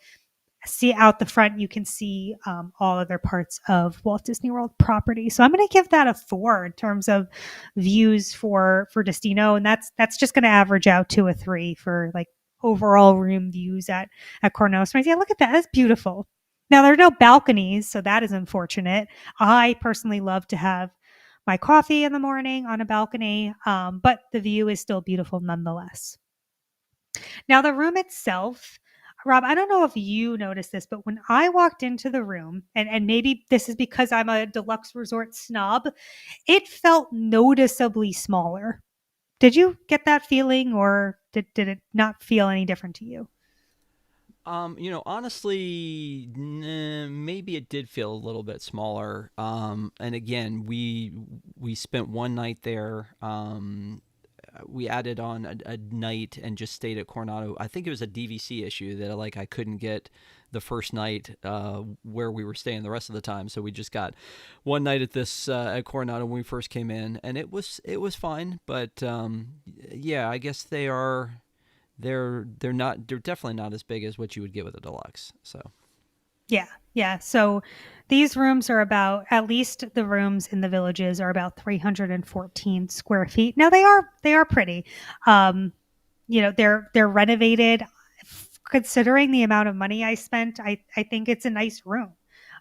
[SPEAKER 1] see out the front, you can see all other parts of Walt Disney World property. So I'm going to give that a 4 in terms of views for Destino, and that's just going to average out to a 3 for like overall room views at Coronado Springs. Yeah, look at that. That's beautiful. Now there are no balconies, so that is unfortunate. I personally love to have my coffee in the morning on a balcony, but the view is still beautiful nonetheless. Now, the room itself, Rob, I don't know if you noticed this, but when I walked into the room, and maybe this is because I'm a deluxe resort snob, it felt noticeably smaller. Did you get that feeling, or did it not feel any different to you?
[SPEAKER 2] Honestly, maybe it did feel a little bit smaller. And again, we spent one night there. We added on a night and just stayed at Coronado. I think it was a DVC issue that like I couldn't get the first night where we were staying the rest of the time, so we just got one night at this at Coronado when we first came in, and it was fine. But yeah, I guess they're definitely not as big as what you would get with a deluxe. So
[SPEAKER 1] Yeah, yeah. So these rooms are about, at least the rooms in the villages are about 314 square feet. Now they are pretty. Um, they're renovated. Considering the amount of money I spent, I think it's a nice room.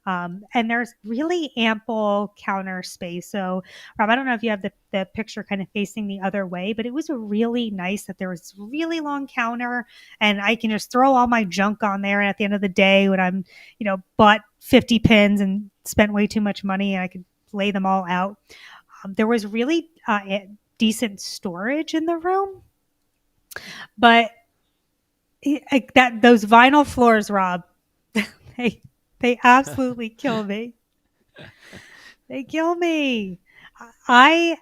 [SPEAKER 1] And there's really ample counter space. So, Rob, I don't know if you have the picture kind of facing the other way, but it was really nice that there was this really long counter and I can just throw all my junk on there. And at the end of the day, when I'm, bought 50 pins and spent way too much money, I could lay them all out. There was really decent storage in the room, but that those vinyl floors, Rob, they they absolutely kill me. They kill me. I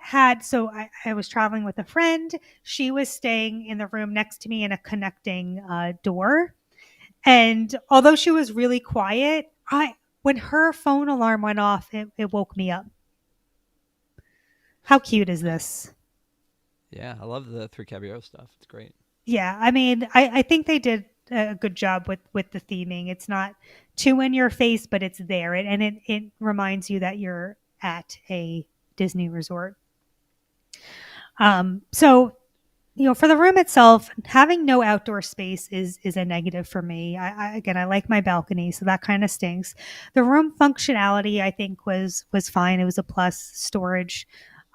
[SPEAKER 1] was traveling with a friend. She was staying in the room next to me in a connecting door, and although she was really quiet, I when her phone alarm went off, it woke me up. How cute is this?
[SPEAKER 2] yeah, I love the Three Caballero stuff. It's great.
[SPEAKER 1] Yeah, I mean, I think they did a good job with the theming. It's not too in your face, but it's there, and it reminds you that you're at a Disney resort. So for the room itself, having no outdoor space is a negative for me. Again, I like my balcony, so that kind of stinks. The room functionality, I think, was fine. It was a plus. Storage,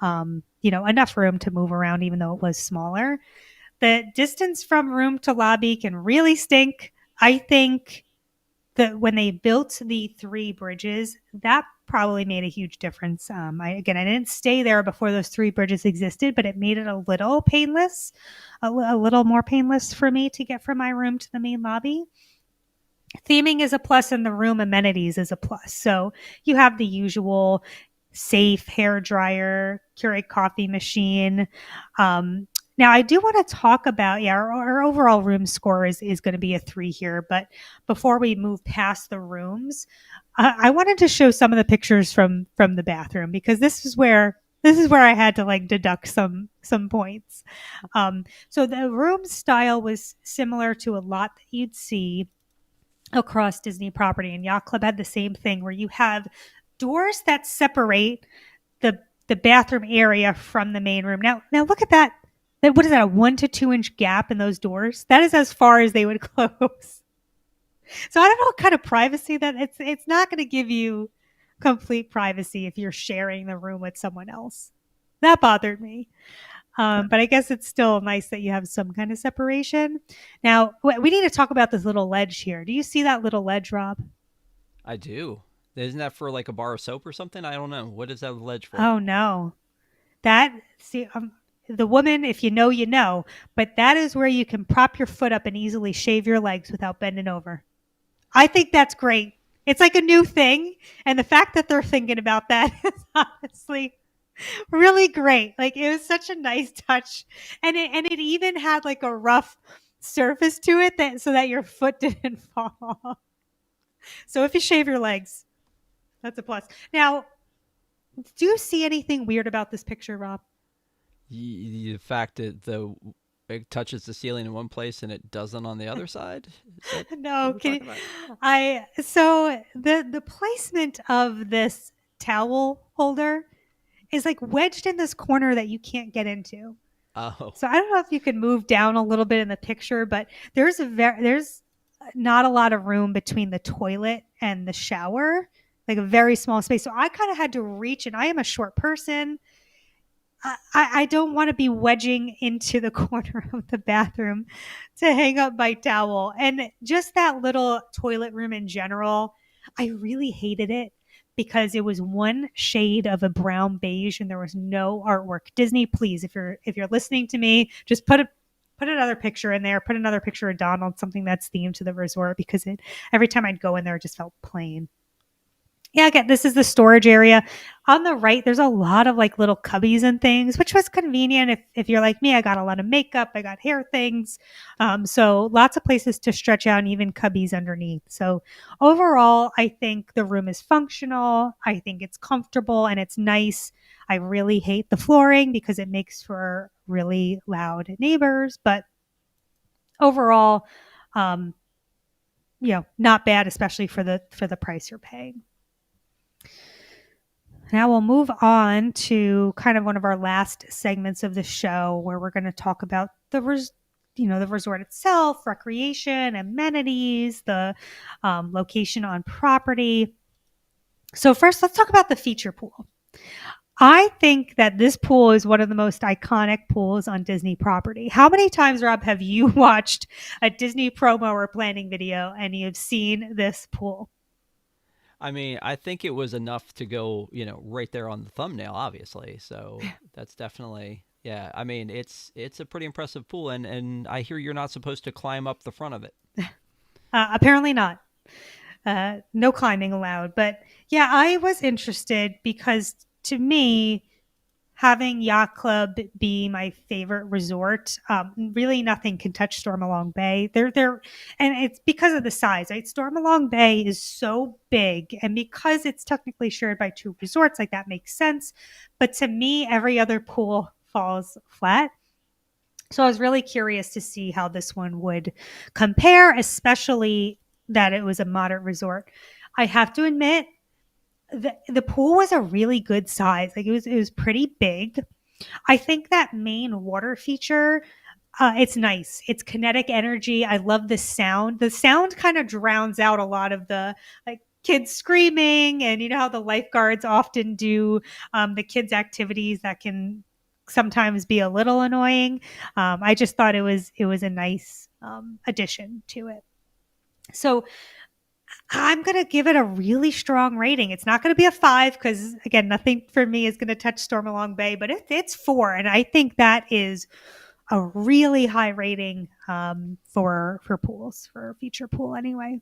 [SPEAKER 1] enough room to move around, even though it was smaller. The distance from room to lobby can really stink. I think that when they built the three bridges, that probably made a huge difference. I didn't stay there before those three bridges existed, but it made it a little painless, a little more painless for me to get from my room to the main lobby. Theming is a plus, and the room amenities is a plus. So you have the usual safe hair dryer, Keurig coffee machine. Now, I do want to talk about, our overall room score is going to be a 3 here. But before we move past the rooms, I wanted to show some of the pictures from the bathroom, because this is where I had to like deduct some points. So the room style was similar to a lot that you'd see across Disney property, and Yacht Club had the same thing, where you have doors that separate the bathroom area from the main room. Now look at that. What is that? A 1 to 2 inch gap in those doors? That is as far as they would close. So I don't know what kind of privacy that it's not going to give you complete privacy if you're sharing the room with someone else. That bothered me. But I guess it's still nice that you have some kind of separation. Now, we need to talk about this little ledge here. Do you see that little ledge, Rob?
[SPEAKER 2] I do. Isn't that for like a bar of soap or something? I don't know. What is that ledge for?
[SPEAKER 1] Oh no, see, the woman, if you know, you know. But that is where you can prop your foot up and easily shave your legs without bending over. I think that's great. It's like a new thing, and the fact that they're thinking about that is honestly really great. Like, it was such a nice touch, and it even had like a rough surface to it, that so that your foot didn't fall off. So if you shave your legs, that's a plus. Now, do you see anything weird about this picture, Rob?
[SPEAKER 2] The fact that it touches the ceiling in one place and it doesn't on the other side. Is that what
[SPEAKER 1] No,
[SPEAKER 2] we're
[SPEAKER 1] can
[SPEAKER 2] talking
[SPEAKER 1] you,
[SPEAKER 2] about?
[SPEAKER 1] I so the placement of this towel holder is like wedged in this corner that you can't get into.
[SPEAKER 2] Oh,
[SPEAKER 1] So I don't know if you can move down a little bit in the picture, but there's not a lot of room between the toilet and the shower, like a very small space. So I kind of had to reach, and I am a short person. I don't want to be wedging into the corner of the bathroom to hang up my towel. And just that little toilet room in general, I really hated it because it was one shade of a brown beige and there was no artwork. Disney, please, if you're listening to me, just put another picture in there, put another picture of Donald, something that's themed to the resort, because it every time I'd go in there it just felt plain. Yeah, again, this is the storage area. On the right, there's a lot of like little cubbies and things, which was convenient. If you're like me, I got a lot of makeup, I got hair things. So lots of places to stretch out, and even cubbies underneath. So overall, I think the room is functional. I think it's comfortable and it's nice. I really hate the flooring because it makes for really loud neighbors, but overall, um, not bad, especially for the price you're paying. Now we'll move on to kind of one of our last segments of the show, where we're going to talk about the resort itself, recreation, amenities, the location on property. So first, let's talk about the feature pool. I think that this pool is one of the most iconic pools on Disney property. How many times, Rob, have you watched a Disney promo or planning video and you've seen this pool?
[SPEAKER 2] I mean, I think it was enough to go, right there on the thumbnail, obviously. So that's definitely, yeah. I mean, it's a pretty impressive pool, and I hear you're not supposed to climb up the front of it.
[SPEAKER 1] Apparently not. No climbing allowed. But yeah, I was interested because, to me, having Yacht Club be my favorite resort, really nothing can touch Stormalong Bay. And it's because of the size, right? Stormalong Bay is so big, and because it's technically shared by two resorts, like, that makes sense. But to me, every other pool falls flat. So I was really curious to see how this one would compare, especially that it was a moderate resort. I have to admit, the pool was a really good size. Like, it was pretty big. I think that main water feature It's nice. It's kinetic energy. I love the sound. The sound kind of drowns out a lot of the like kids screaming, and you know how the lifeguards often do the kids' activities that can sometimes be a little annoying. I just thought it was a nice addition to it. So I'm going to give it a really strong rating. It's not going to be a 5 because, again, nothing for me is going to touch Stormalong Bay, but it's 4. And I think that is a really high rating for pools, for a feature pool anyway.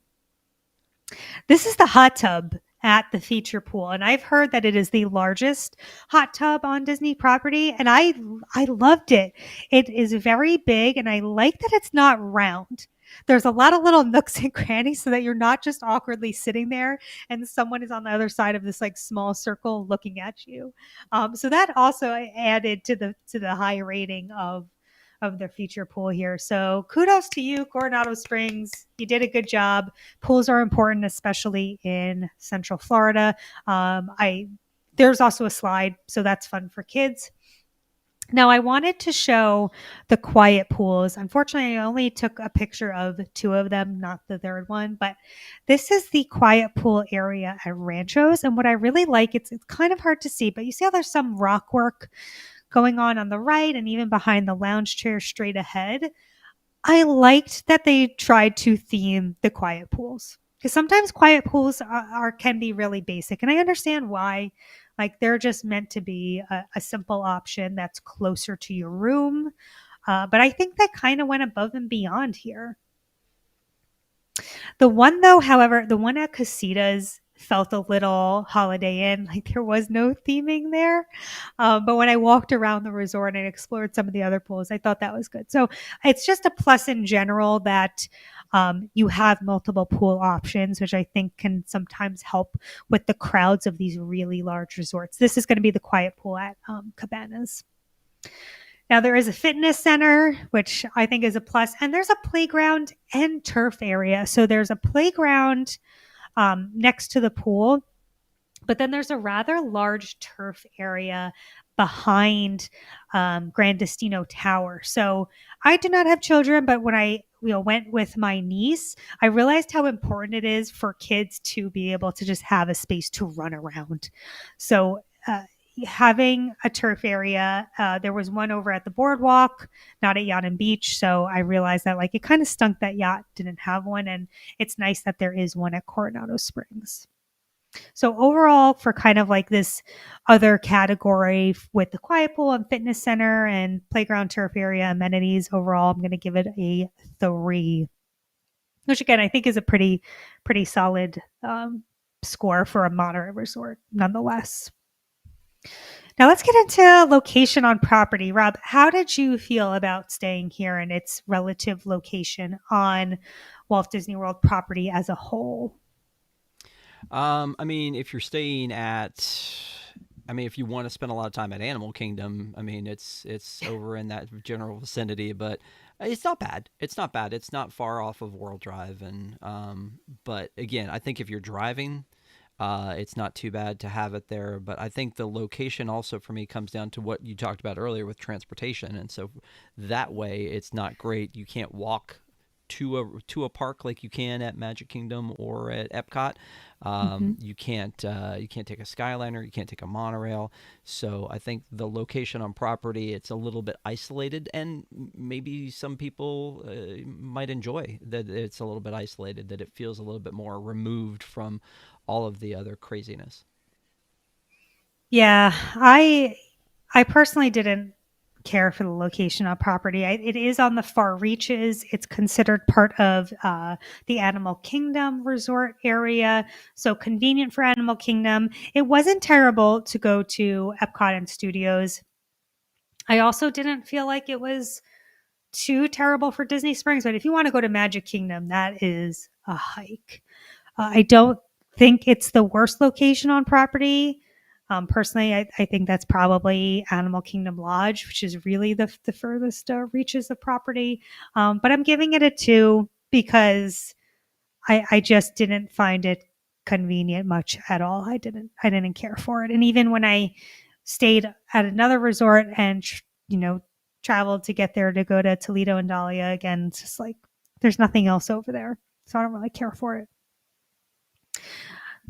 [SPEAKER 1] This is the hot tub at the feature pool, and I've heard that it is the largest hot tub on Disney property, and I loved it. It is very big, and I like that it's not round. There's a lot of little nooks and crannies so that you're not just awkwardly sitting there and someone is on the other side of this like small circle looking at you. So that also added to the high rating of their feature pool here. So kudos to you, Coronado Springs. You did a good job. Pools are important, especially in Central Florida. I There's also a slide, so that's fun for kids. Now, I wanted to show the quiet pools. Unfortunately, I only took a picture of 2 of them, not the third one, but this is the quiet pool area at Ranchos. And what I really like, it's kind of hard to see, but you see how there's some rock work going on the right and even behind the lounge chair straight ahead. I liked that they tried to theme the quiet pools because sometimes quiet pools can be really basic, and I understand why. Like they're just meant to be a simple option that's closer to your room, but I think that kind of went above and beyond here. The one though, however, the one at Casitas felt a little Holiday Inn, like there was no theming there. But when I walked around the resort and explored some of the other pools, I thought that was good. So it's just a plus in general that you have multiple pool options, which I think can sometimes help with the crowds of these really large resorts. This is going to be the quiet pool at Cabanas. Now, there is a fitness center, which I think is a plus, and there's a playground and turf area. So there's a playground next to the pool, but then there's a rather large turf area behind Gran Destino Tower. So I do not have children, but when I went with my niece, I realized how important it is for kids to be able to just have a space to run around. So having a turf area, there was one over at the boardwalk, not at Yacht and Beach. So I realized that like it kind of stunk that Yacht didn't have one, and it's nice that there is one at Coronado Springs. So overall, for kind of like this other category with the quiet pool and fitness center and playground turf area amenities, overall, I'm going to give it a 3, which again I think is a pretty solid score for a moderate resort, nonetheless. Now let's get into location on property. Rob, how did you feel about staying here and its relative location on Walt Disney World property as a whole?
[SPEAKER 2] I mean, if you're staying at, I mean, if you want to spend a lot of time at Animal Kingdom, I mean, it's over in that general vicinity, but it's not bad. It's not bad. It's not far off of World Drive, and but again, I think if you're driving, it's not too bad to have it there. But I think the location also for me comes down to what you talked about earlier with transportation, and so that way it's not great. You can't walk to a park like you can at Magic Kingdom or at Epcot.
[SPEAKER 1] Mm-hmm.
[SPEAKER 2] You can't take a Skyliner, you can't take a monorail. So I think the location on property, it's a little bit isolated, and maybe some people might enjoy that it's a little bit isolated, that it feels a little bit more removed from all of the other craziness.
[SPEAKER 1] Yeah, I personally didn't care for the location on property. It is on the far reaches. It's considered part of the Animal Kingdom resort area, so convenient for Animal Kingdom. It wasn't terrible to go to Epcot and Studios. I also didn't feel like it was too terrible for Disney Springs, but if you want to go to Magic Kingdom, that is a hike. I don't think it's the worst location on property. Personally, I think that's probably Animal Kingdom Lodge, which is really the furthest reaches of property. But I'm giving it a 2 because I just didn't find it convenient much at all. I didn't care for it. And even when I stayed at another resort and, you know, traveled to get there to go to Toledo and Dahlia again. It's just like there's nothing else over there, so I don't really care for it.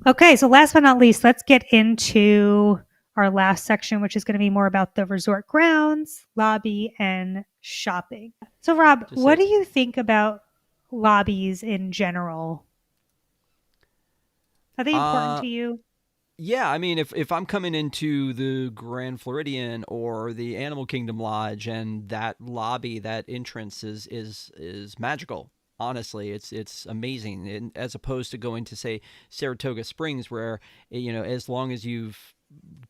[SPEAKER 1] Okay, so last but not least, let's get into our last section, which is going to be more about the resort grounds, lobby, and shopping. So, Rob,
[SPEAKER 2] Just
[SPEAKER 1] what
[SPEAKER 2] say,
[SPEAKER 1] do you think about lobbies in general? Are they important
[SPEAKER 2] uh,
[SPEAKER 1] to you?
[SPEAKER 2] yeah, I mean, if I'm coming into the Grand Floridian or the Animal Kingdom Lodge, and that lobby, that entrance is magical. Honestly, it's amazing. And as opposed to going to, say, Saratoga Springs, where as long as you've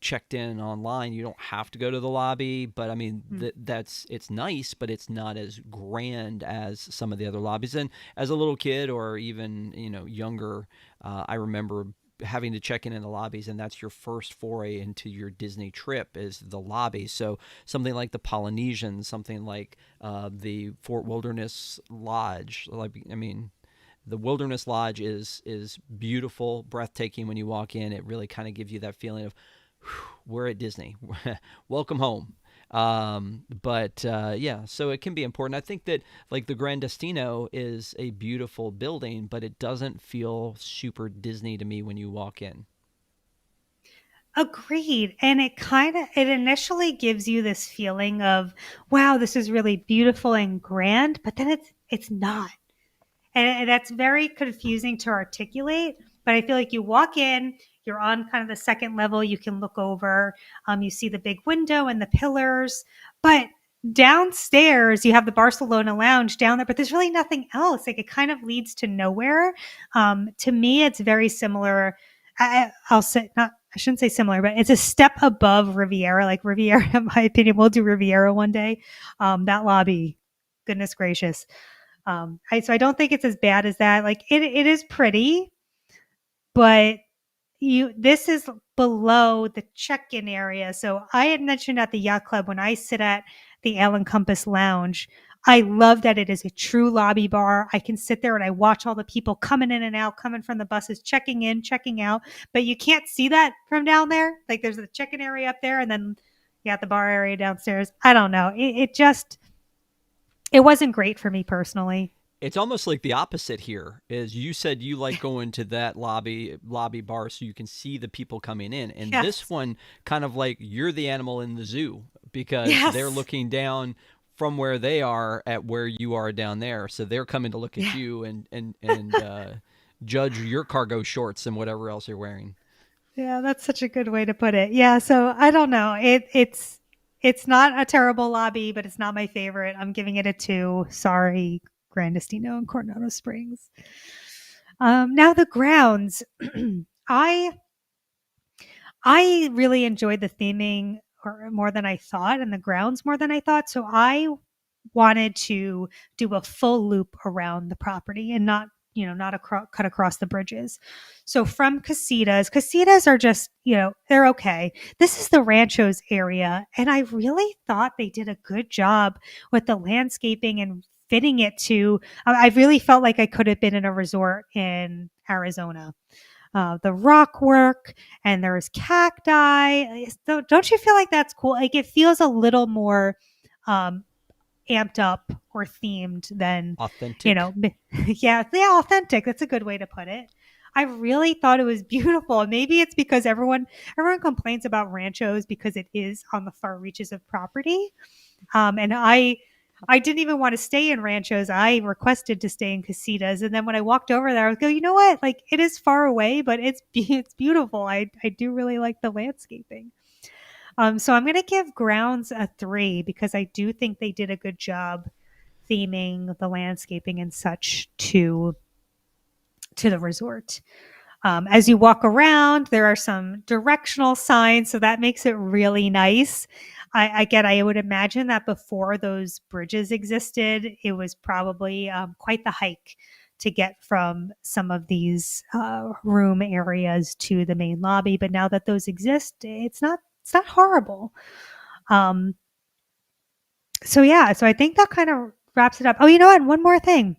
[SPEAKER 2] checked in online, you don't have to go to the lobby. But I mean,
[SPEAKER 1] Hmm.
[SPEAKER 2] it's nice, but it's not as grand as some of the other lobbies. And as a little kid, or even younger, I remember having to check in the lobbies, and that's your first foray into your Disney trip, is the lobby. So something like the Polynesian, something like the Fort Wilderness Lodge. Like, I mean, the Wilderness Lodge is beautiful, breathtaking. When you walk in, it really kind of gives you that feeling of, we're at Disney. Welcome home. But yeah, so it can be important. I think that, like, the Gran Destino is a beautiful building, but it doesn't feel super Disney to me when you walk in.
[SPEAKER 1] Agreed. And it initially gives you this feeling of, wow, this is really beautiful and grand, but then it's not. And that's very confusing to articulate. But I feel like you walk in, you're on kind of the second level, you can look over, you see the big window and the pillars. But downstairs, you have the Barcelona Lounge down there, but there's really nothing else. Like, it kind of leads to nowhere. To me, it's very similar. I'll say, not, I shouldn't say similar, but it's a step above Riviera. Like Riviera, in my opinion, we'll do Riviera one day. That lobby, goodness gracious. So I don't think it's as bad as that. Like, it is pretty, but this is below the check-in area. So I had mentioned at the yacht club, when I sit at the Allen Compass Lounge, I love that it is a true lobby bar. I can sit there and I watch all the people coming in and out, coming from the buses, checking in, checking out. But you can't see that from down there. Like, there's the check-in area up there, and then you got the bar area downstairs. I don't know. It wasn't great for me personally.
[SPEAKER 2] It's almost like the opposite here. Is, you said you like going to that lobby bar so you can see the people coming in, and this
[SPEAKER 1] Yes.
[SPEAKER 2] one, kind of like you're the animal in the zoo, because they're
[SPEAKER 1] Yes.
[SPEAKER 2] looking down from where they are at where you are down there. So they're coming to look at
[SPEAKER 1] Yeah.
[SPEAKER 2] you and judge your cargo shorts and whatever else you're wearing.
[SPEAKER 1] Yeah, that's such a good way to put it. Yeah, so I don't know. It's not a terrible lobby, but it's not my favorite. I'm giving it a 2. Sorry, Gran Destino and Coronado Springs. Now the grounds. I I really enjoyed the theming, or more than I thought, and the grounds more than I thought. So I wanted to do a full loop around the property and not, not cut across the bridges. So from casitas are just, they're okay. This is the Ranchos area. And I really thought they did a good job with the landscaping and fitting it to, I really felt like I could have been in a resort in Arizona. The rock work, and there's cacti. So don't you feel like that's cool? Like, it feels a little more um, amped up or themed than, you
[SPEAKER 2] Authentic.
[SPEAKER 1] know, yeah, authentic. That's a good way to put it. I really thought it was beautiful. Maybe it's because everyone complains about ranchos because it is on the far reaches of property. And I didn't even want to stay in ranchos. I requested to stay in casitas, and then when I walked over there, I was go, you know what? Like, it is far away, but it's beautiful. I do really like the landscaping. So I'm going to give grounds a 3 because I do think they did a good job theming the landscaping and such to the resort. As you walk around, there are some directional signs, so that makes it really nice. I would imagine that before those bridges existed, it was probably quite the hike to get from some of these room areas to the main lobby. But now that those exist, it's not horrible. Um, so yeah, so I think that kind of wraps it up. Oh, you know what? One more thing.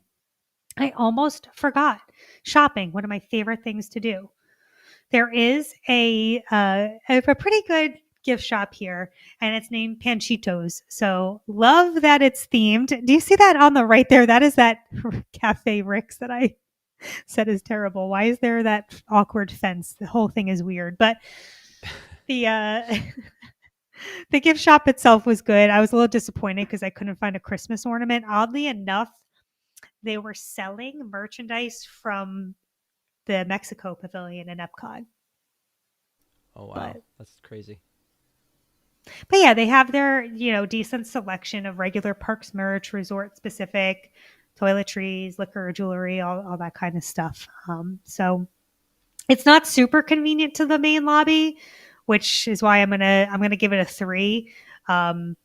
[SPEAKER 1] I almost forgot. Shopping, one of my favorite things to do. There is a pretty good gift shop here, and it's named Panchitos. So love that it's themed. Do you see that on the right there? That is that Cafe Rick's that I said is terrible. Why is there that awkward fence? The whole thing is weird. But the the gift shop itself was good. I was a little disappointed because I couldn't find a Christmas ornament. Oddly enough, they were selling merchandise from the Mexico Pavilion in Epcot.
[SPEAKER 2] Oh wow,
[SPEAKER 1] But
[SPEAKER 2] that's crazy.
[SPEAKER 1] but yeah, they have their, decent selection of regular parks merch, resort specific, toiletries, liquor, jewelry, all that kind of stuff. So it's not super convenient to the main lobby, which is why I'm gonna give it a 3. Um,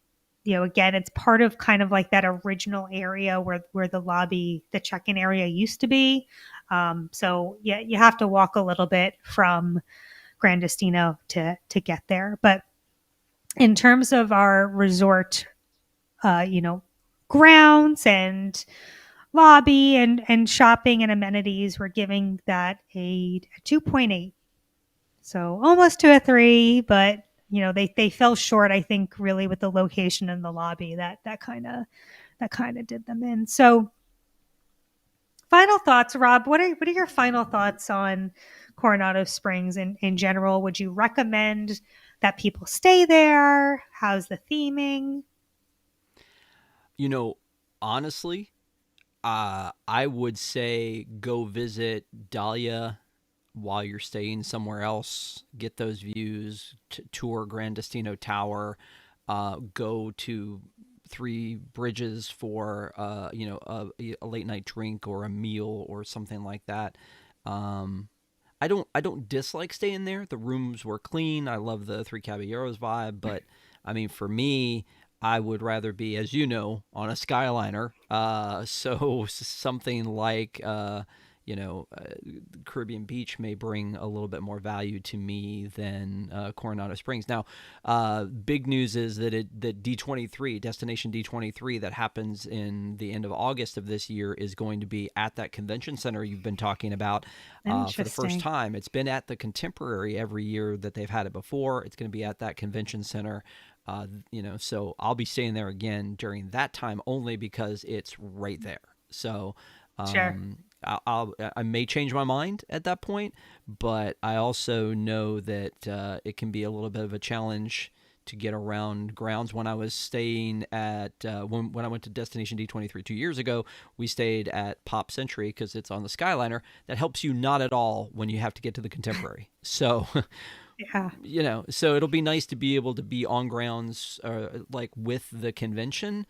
[SPEAKER 1] again, it's part of kind of like that original area where the lobby, the check-in area used to be. So yeah, you have to walk a little bit from Gran Destino to get there. But in terms of our resort, uh, you know, grounds and lobby and shopping and amenities, we're giving that a 2.8. So almost to a 3, but they fell short, I think, really with the location in the lobby that kind of did them in. So final thoughts, Rob. What are your final thoughts on Coronado Springs in general? Would you recommend that people stay there? How's the theming?
[SPEAKER 2] You know, honestly, I would say go visit Dahlia while you're staying somewhere else. Get those views. Tour Gran Destino Tower. Go to Three Bridges for a late night drink or a meal or something like that. Um, I don't dislike staying there. The rooms were clean. I love the Three Caballeros vibe, but I mean for me, I would rather be, as you know, on a Skyliner. So something like Caribbean Beach may bring a little bit more value to me than Coronado Springs. Now, big news is that D23 Destination D23 that happens in the end of August of this year is going to be at that convention center you've been talking about for the first
[SPEAKER 1] Interesting.
[SPEAKER 2] time. It's been at the Contemporary every year that they've had it before. It's going to be at that convention center. So I'll be staying there again during that time only because it's right there. So
[SPEAKER 1] Sure.
[SPEAKER 2] I may change my mind at that point, but I also know that it can be a little bit of a challenge to get around grounds. When I was staying at when I went to Destination D23 2 years ago, we stayed at Pop Century because it's on the Skyliner. That helps you not at all when you have to get to the Contemporary. So
[SPEAKER 1] Yeah.
[SPEAKER 2] so it'll be nice to be able to be on grounds like with the convention.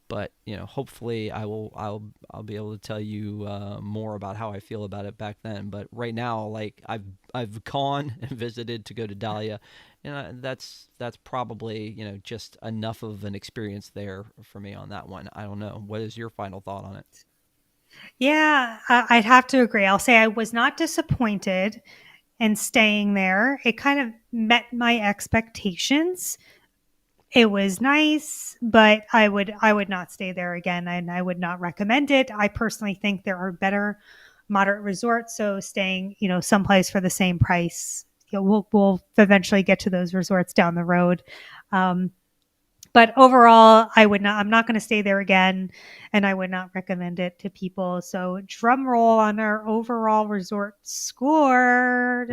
[SPEAKER 2] But hopefully I'll be able to tell you more about how I feel about it back then. But right now, like I've gone and visited to go to Dahlia, and that's probably just enough of an experience there for me on that one. I don't know. What is your final thought on it?
[SPEAKER 1] Yeah, I'd have to agree. I'll say I was not disappointed in staying there. It kind of met my expectations. It was nice, but I would not stay there again, and I would not recommend it. I personally think there are better moderate resorts, so staying, someplace for the same price. We'll eventually get to those resorts down the road. Um, but overall, I would not. I'm not going to stay there again, and I would not recommend it to people. So, drum roll on our overall resort score.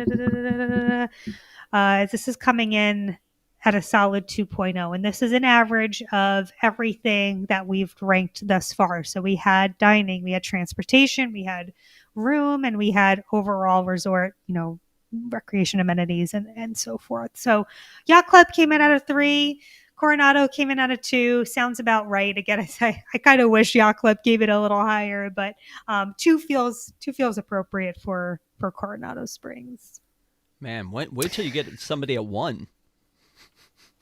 [SPEAKER 1] This is coming in at a solid 2.0, and this is an average of everything that we've ranked thus far. So we had dining, we had transportation, we had room, and we had overall resort, recreation amenities and so forth. So Yacht Club came in at a 3. Coronado came in at a 2. Sounds about right. Again, I kind of wish Yacht Club gave it a little higher, but 2 feels appropriate for Coronado Springs.
[SPEAKER 2] Man, wait till you get somebody at 1.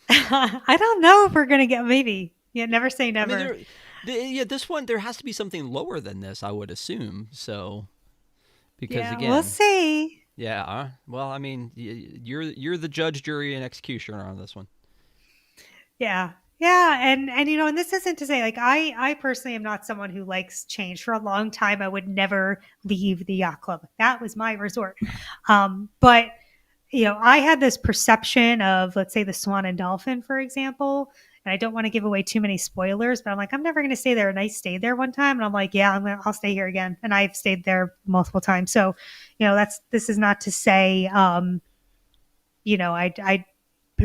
[SPEAKER 1] I don't know if we're gonna get, maybe. Yeah, never say
[SPEAKER 2] I mean,
[SPEAKER 1] never.
[SPEAKER 2] yeah, this one there has to be something lower than this, I would assume. So because
[SPEAKER 1] Yeah, we'll
[SPEAKER 2] again,
[SPEAKER 1] see.
[SPEAKER 2] yeah. Well, I mean, you're the judge, jury, and executioner on this one.
[SPEAKER 1] Yeah. Yeah, and and this isn't to say, like, I personally am not someone who likes change. For a long time, I would never leave the yacht club. That was my resort. But I had this perception of, let's say, the Swan and Dolphin, for example. And I don't want to give away too many spoilers, but I'm like, I'm never going to stay there. And I stayed there one time, and I'm like, yeah, I'll stay here again. And I've stayed there multiple times. So, this is not to say, I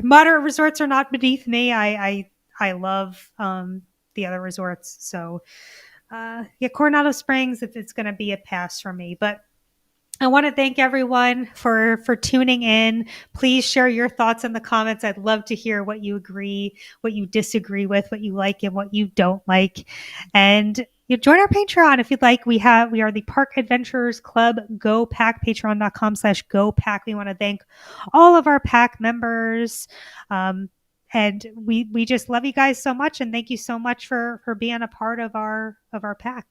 [SPEAKER 1] moderate resorts are not beneath me. I love the other resorts. So, yeah, Coronado Springs, if it's going to be a pass for me, but I want to thank everyone for tuning in. Please share your thoughts in the comments. I'd love to hear what you agree, what you disagree with, what you like and what you don't like. And you join our Patreon if you'd like. We are the Park Adventurers Club Go Pack, patreon.com/Go Pack. We want to thank all of our pack members. And we just love you guys so much, and thank you so much for being a part of our pack.